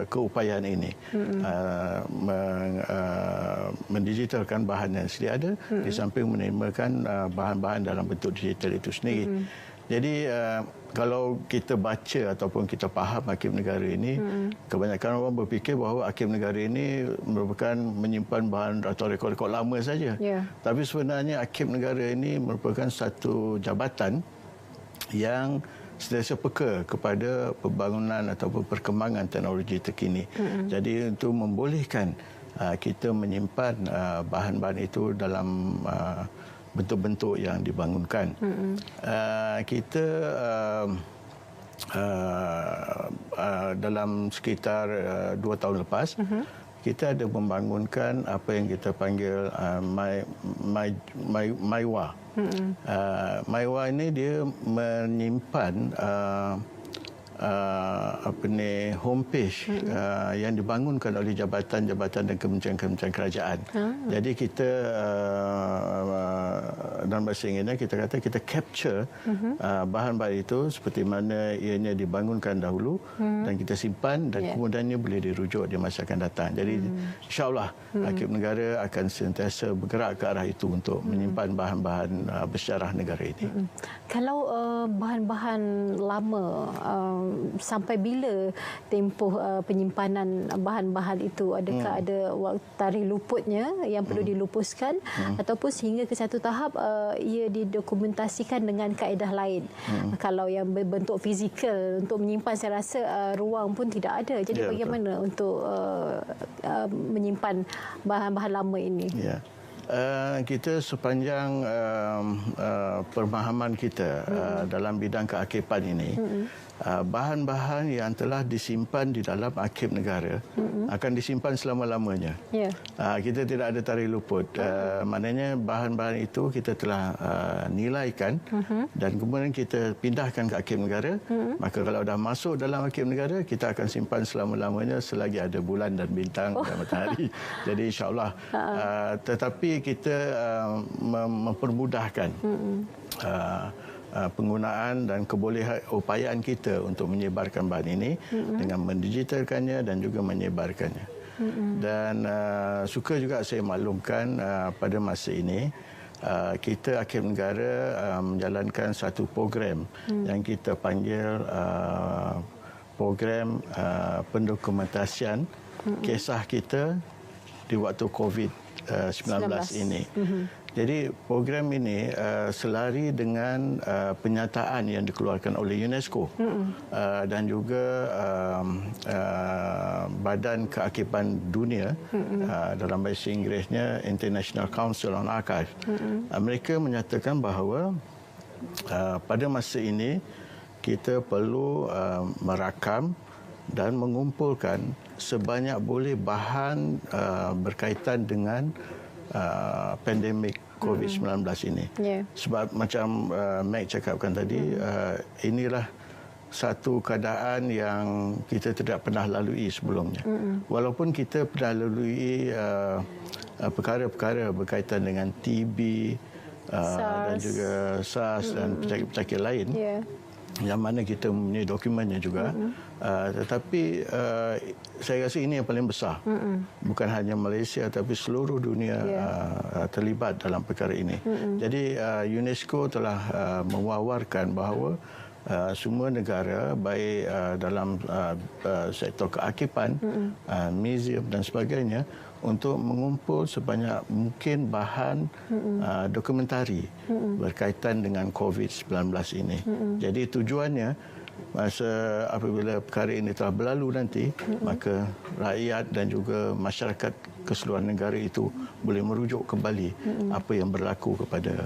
keupayaan ini. Mendigitalkan bahan yang sedia ada di samping menerimakan bahan-bahan dalam bentuk digital itu sendiri. Jadi kalau kita baca ataupun kita faham Arkib Negara ini, kebanyakan orang berfikir bahawa Arkib Negara ini merupakan menyimpan bahan atau rekod-rekod lama saja. Tapi sebenarnya Arkib Negara ini merupakan satu jabatan yang sentiasa peka kepada pembangunan ataupun perkembangan teknologi terkini. Jadi untuk membolehkan kita menyimpan bahan-bahan itu dalam bentuk-bentuk yang dibangunkan. Kita dalam sekitar 2 tahun lepas, kita ada membangunkan apa yang kita panggil MyWa. MyWa ini dia menyimpan homepage yang dibangunkan oleh jabatan-jabatan dan kementerian-kementerian kerajaan. Jadi kita dalam bahasa Inggerisnya kita kata kita capture bahan-bahan itu seperti mana ianya dibangunkan dahulu dan kita simpan dan kemudiannya boleh dirujuk di masa akan datang. Jadi insya-Allah Arkib Negara akan sentiasa bergerak ke arah itu untuk menyimpan bahan-bahan bersejarah negara ini. Kalau bahan-bahan lama sampai bila tempoh penyimpanan bahan-bahan itu? Adakah ada waktu tarikh luputnya yang perlu dilupuskan ataupun sehingga ke satu tahap ia didokumentasikan dengan kaedah lain? Kalau yang berbentuk fizikal untuk menyimpan, saya rasa ruang pun tidak ada. Jadi bagaimana untuk menyimpan bahan-bahan lama ini? Kita sepanjang pemahaman kita dalam bidang kearkipan ini, bahan-bahan yang telah disimpan di dalam Arkib Negara akan disimpan selama-lamanya. Kita tidak ada tarikh luput. Maknanya bahan-bahan itu kita telah nilaikan dan kemudian kita pindahkan ke Arkib Negara. Maka kalau dah masuk dalam Arkib Negara, kita akan simpan selama-lamanya selagi ada bulan dan bintang dan matahari. Jadi insya-Allah. Tetapi kita mempermudahkan penggunaan dan upayaan kita untuk menyebarkan bahan ini dengan mendigitalkannya dan juga menyebarkannya. Dan suka juga saya maklumkan pada masa ini kita Arkiv Negara menjalankan satu program yang kita panggil program pendokumentasian kisah kita di waktu COVID-19 ini. Jadi program ini selari dengan penyataan yang dikeluarkan oleh UNESCO dan juga Badan Kearkipan Dunia, dalam bahasa Inggerisnya International Council on Archives. Mereka menyatakan bahawa pada masa ini kita perlu merakam dan mengumpulkan sebanyak boleh bahan berkaitan dengan pandemik COVID-19 ini. Sebab macam Meg cakapkan tadi, inilah satu keadaan yang kita tidak pernah lalui sebelumnya. Walaupun kita pernah lalui perkara-perkara berkaitan dengan TB dan juga SARS dan penyakit-penyakit lain, yang mana kita mempunyai dokumennya juga. Tetapi saya rasa ini yang paling besar. Bukan hanya Malaysia tapi seluruh dunia terlibat dalam perkara ini. Jadi UNESCO telah mewawarkan bahawa semua negara baik dalam sektor kearkipan, museum dan sebagainya untuk mengumpul sebanyak mungkin bahan dokumentari berkaitan dengan COVID-19 ini. Jadi tujuannya masa apabila perkara ini telah berlalu nanti, maka rakyat dan juga masyarakat keseluruhan negara itu boleh merujuk kembali apa yang berlaku kepada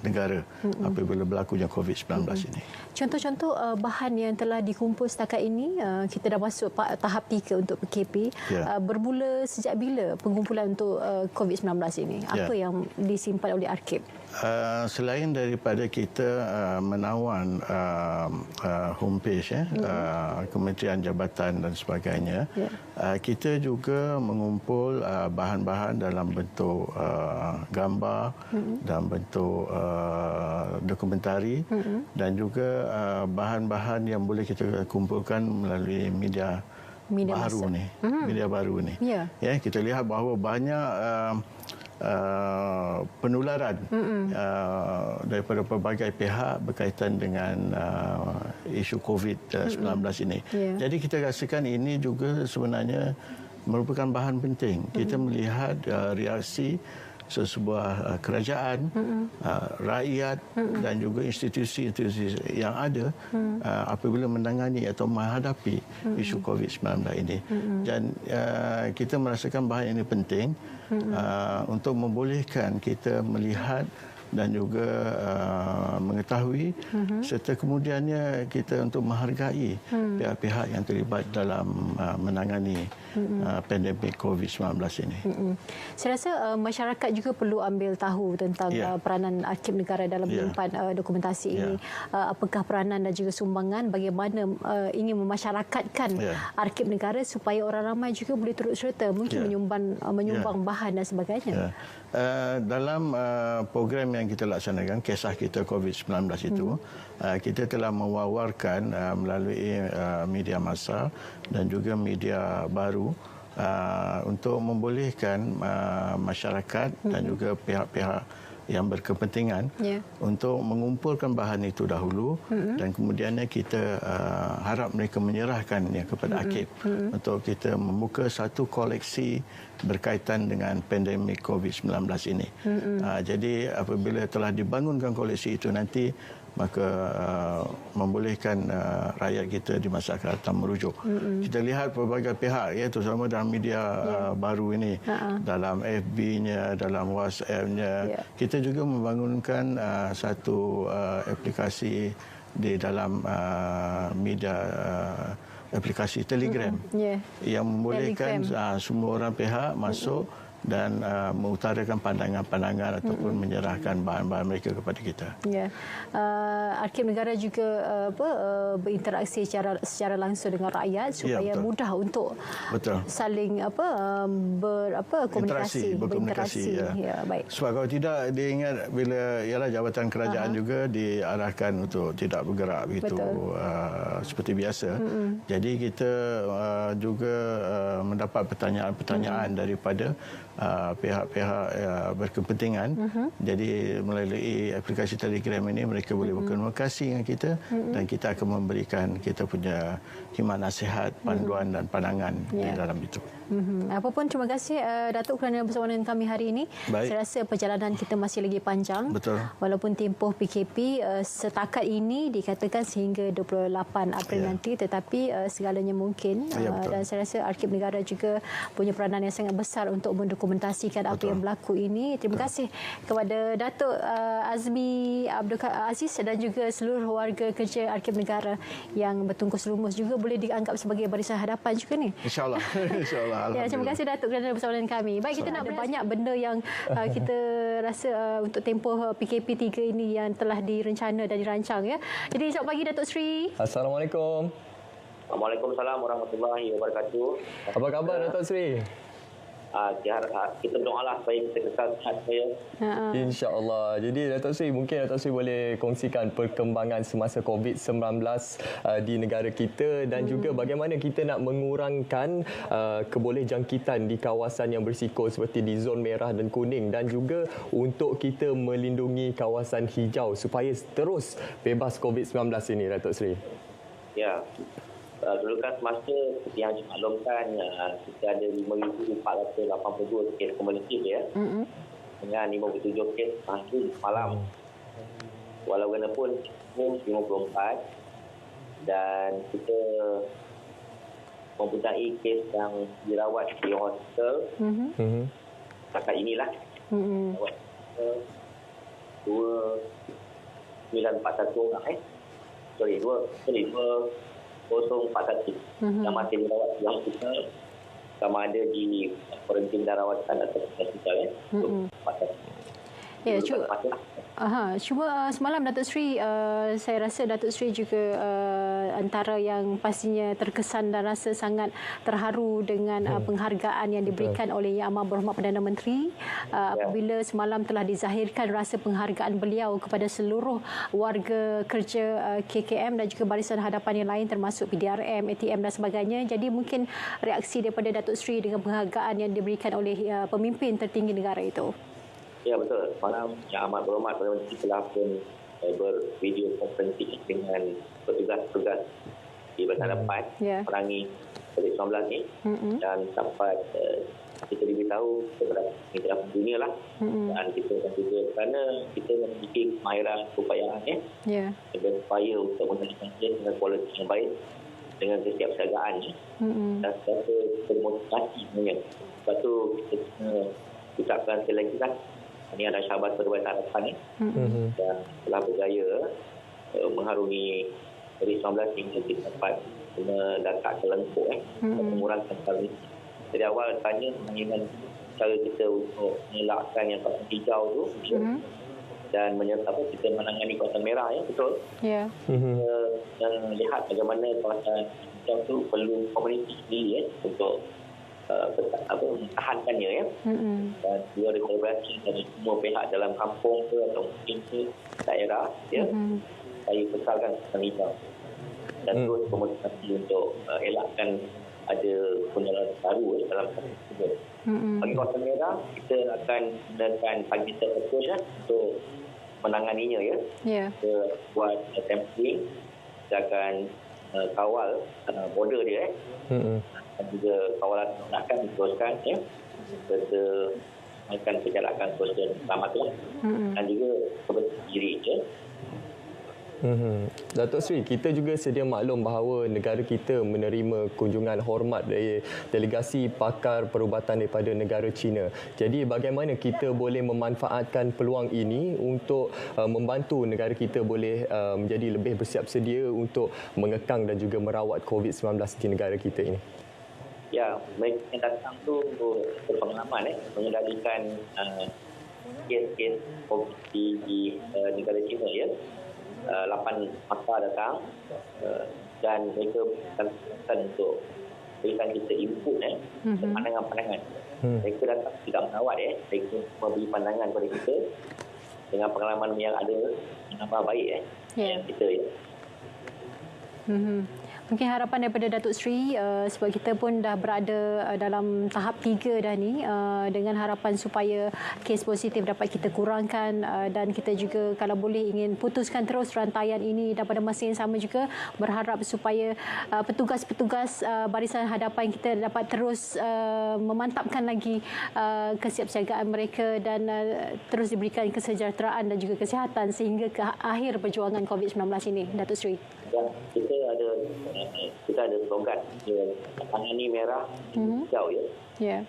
negara apabila berlakunya COVID-19 ini. Contoh-contoh bahan yang telah dikumpul setakat ini, kita dah masuk tahap 3 untuk PKP. Bermula sejak bila pengumpulan untuk COVID-19 ini? Apa yang disimpan oleh Arkiv? Selain daripada kita menawan homepage Kementerian Jabatan dan sebagainya, kita juga mengumpul bahan-bahan dalam bentuk gambar, dalam bentuk dokumentari dan juga bahan-bahan yang boleh kita kumpulkan melalui media baru ni. Media baru ni. Ya, kita lihat bahawa banyak penularan daripada pelbagai pihak berkaitan dengan isu COVID-19 ini. Jadi kita rasakan ini juga sebenarnya merupakan bahan penting. Kita melihat reaksi sesebuah kerajaan, rakyat dan juga institusi-institusi yang ada apabila menangani atau menghadapi isu COVID-19 ini. Dan kita merasakan bahan ini penting untuk membolehkan kita melihat dan juga mengetahui serta kemudiannya kita untuk menghargai pihak-pihak yang terlibat dalam menangani pandemik COVID-19 ini. Saya rasa masyarakat juga perlu ambil tahu tentang peranan Arkiv Negara dalam menyimpan dokumentasi ini. Apakah peranan dan juga sumbangan, bagaimana ingin memasyarakatkan Arkiv Negara supaya orang ramai juga boleh turut serta mungkin menyumbang bahan dan sebagainya. Dalam program yang kita laksanakan, kisah kita COVID-19 itu, kita telah mewawarkan melalui media massa dan juga media baru untuk membolehkan masyarakat dan juga pihak-pihak yang berkepentingan untuk mengumpulkan bahan itu dahulu dan kemudiannya kita harap mereka menyerahkannya kepada Arkiv untuk kita membuka satu koleksi berkaitan dengan pandemik COVID-19 ini. Jadi apabila telah dibangunkan koleksi itu nanti, maka membolehkan rakyat kita di masa akan datang merujuk. Kita lihat pelbagai pihak, ya, terutama dalam media baru ini, dalam FB-nya, dalam WhatsApp-nya. Kita juga membangunkan satu aplikasi di dalam media aplikasi Telegram yang membolehkan semua orang pihak masuk dan mengutarakan pandangan-pandangan ataupun menyerahkan bahan-bahan mereka kepada kita. Ya, Arkib Negara juga berinteraksi secara langsung dengan rakyat supaya mudah untuk saling berkomunikasi, berkomunikasi. Ya, baik. Sebab kalau tidak, dia ingat bila ialah jabatan kerajaan juga diarahkan untuk tidak bergerak begitu seperti biasa. Jadi kita juga mendapat pertanyaan-pertanyaan daripada pihak-pihak berkepentingan. Jadi melalui aplikasi Telegram ini mereka boleh berkomunikasi dengan kita dan kita akan memberikan kita punya khidmat nasihat, panduan dan pandangan di dalam itu. Apapun, terima kasih Datuk kerana bersama dengan kami hari ini. Baik. Saya rasa perjalanan kita masih lagi panjang. Betul. Walaupun tempoh PKP setakat ini dikatakan sehingga 28 April nanti, tetapi segalanya mungkin. Dan saya rasa Arkib Negara juga punya peranan yang sangat besar untuk mendokumentasikan apa yang berlaku ini. Terima kasih kepada Datuk Azmi Abdul Aziz dan juga seluruh warga kerja Arkib Negara yang bertungkus lumus, juga boleh dianggap sebagai barisan hadapan juga ni. InsyaAllah. InsyaAllah. Ya, terima kasih Datuk kerana bersama dengan kami. Baik, kita nak banyak benda yang kita rasa untuk tempoh PKP 3 ini yang telah direncana dan dirancang, ya. Jadi selamat pagi Datuk Sri. Assalamualaikum. Waalaikumsalam warahmatullahi wabarakatuh. Apa khabar Datuk Sri? Kita berdoalah supaya kita kekal sihat saya. InsyaAllah. Jadi Datuk Sri, mungkin Datuk Sri boleh kongsikan perkembangan semasa COVID-19 di negara kita dan juga bagaimana kita nak mengurangkan kebolehjangkitan di kawasan yang berisiko seperti di zon merah dan kuning, dan juga untuk kita melindungi kawasan hijau supaya terus bebas COVID-19 ini, Datuk Sri. Ya. Dulu kan semasa seperti yang dimaklumkan, kita ada 5,482 kes kumulatif, ya. Dengan 57 kes hari malam. Walaupun 54 dan kita mempunyai kes yang dirawat di hospital. Setakat inilah. Rawat 2,941 orang. 2,041 yang masih dirawat di hospital, sama ada di kuarantin dan rawatan atau hospital, ya. Ya, cuma semalam Datuk Sri, saya rasa Datuk Sri juga antara yang pastinya terkesan dan rasa sangat terharu dengan penghargaan yang diberikan oleh Yang Amat Berhormat Perdana Menteri apabila semalam telah dizahirkan rasa penghargaan beliau kepada seluruh warga kerja KKM dan juga barisan hadapan yang lain termasuk PDRM, ATM dan sebagainya. Jadi mungkin reaksi daripada Datuk Sri dengan penghargaan yang diberikan oleh pemimpin tertinggi negara itu. Ya, betul. Malam Yang Amat Berhormat Perdana Menteri telah pun bervideo konferensi dengan petugas-petugas di Barisan Hadapan memerangi COVID-19 ni, dan dapat kita diberitahu kepada mitra dunia lah, dan kita juga kerana kita memiliki kemahiran keupayaan, dan upaya untuk menjalankan dengan kualiti yang baik dengan kesiapsiagaan, dan satu termotivasi sebenarnya. Sebab tu kita ucapkan sekali lagi lah, ini adalah sahabat Barisan Hadapan dan telah berjaya mengharungi COVID-19 hingga kita dapat mendatak ke lengkuk mengurangkan hal ini. Dari awal tanya mengenai cara kita untuk mengelakkan yang kawasan hijau tu dan kita menangani kawasan merah, ya, betul. Ya. Dan lihat bagaimana kawasan hijau tu perlu komuniti sendiri, ya, untuk mempertahankannya, ya. Dan dia berkolaborasi dari semua pihak dalam kampung ke atau mungkin ke daerah, ya, supaya kekalkan kawasan hijau dan terus komunikasi untuk elakkan ada penularan baru dalam kawasan tersebut. Bagi kawasan merah, kita akan gunakan targeted approach, ya, untuk menanganinya, ya. Kita buat sampling, kita akan kawal border dia, dan juga kawalan akan diteruskan, ya. Kita akan perjalanan sosial selamat, dan juga kebersihan diri, ya. Datuk Sri, kita juga sedia maklum bahawa negara kita menerima kunjungan hormat dari delegasi pakar perubatan daripada negara China. Jadi bagaimana kita boleh memanfaatkan peluang ini untuk membantu negara kita boleh menjadi lebih bersiap sedia untuk mengekang dan juga merawat COVID-19 di negara kita ini? Ya, mereka yang datang tu berpengalaman mengendalikan kes-kes COVID di negara China ya. 8 pakar datang dan mereka akan untuk berikan kita input pandangan-pandangan. Mereka datang tidak merawat mereka memberi pandangan kepada kita dengan pengalaman yang ada menambah baik kita ya. Mungkin harapan daripada Datuk Seri sebab kita pun dah berada dalam tahap 3 dah ni dengan harapan supaya kes positif dapat kita kurangkan dan kita juga kalau boleh ingin putuskan terus rantaian ini dan pada masa yang sama juga berharap supaya petugas-petugas barisan hadapan kita dapat terus memantapkan lagi kesiapsiagaan mereka dan terus diberikan kesejahteraan dan juga kesihatan sehingga ke akhir perjuangan COVID-19 ini, Datuk Seri. Ya, kita ada slogan tangani merah hijau ya.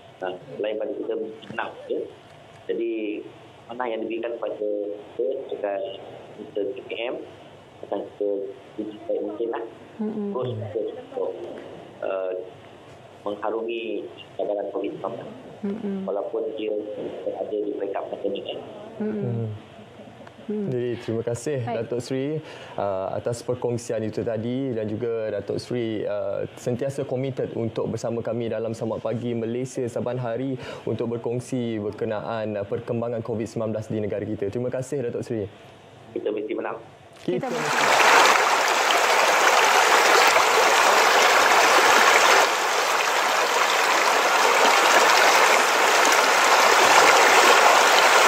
Selain pada kita menang ya. Jadi mana yang diberikan kepada kita KPM akan kita sebaik mungkin lah. Terus untuk mengharungi cabaran COVID-19 walaupun dia ada di peringkat pandemik Jadi terima kasih Datuk Seri atas perkongsian itu tadi dan juga Datuk Seri sentiasa komited untuk bersama kami dalam Selamat Pagi Malaysia saban hari untuk berkongsi berkenaan perkembangan COVID-19 di negara kita. Terima kasih Datuk Seri. Kita mesti menang. Kita mesti menang.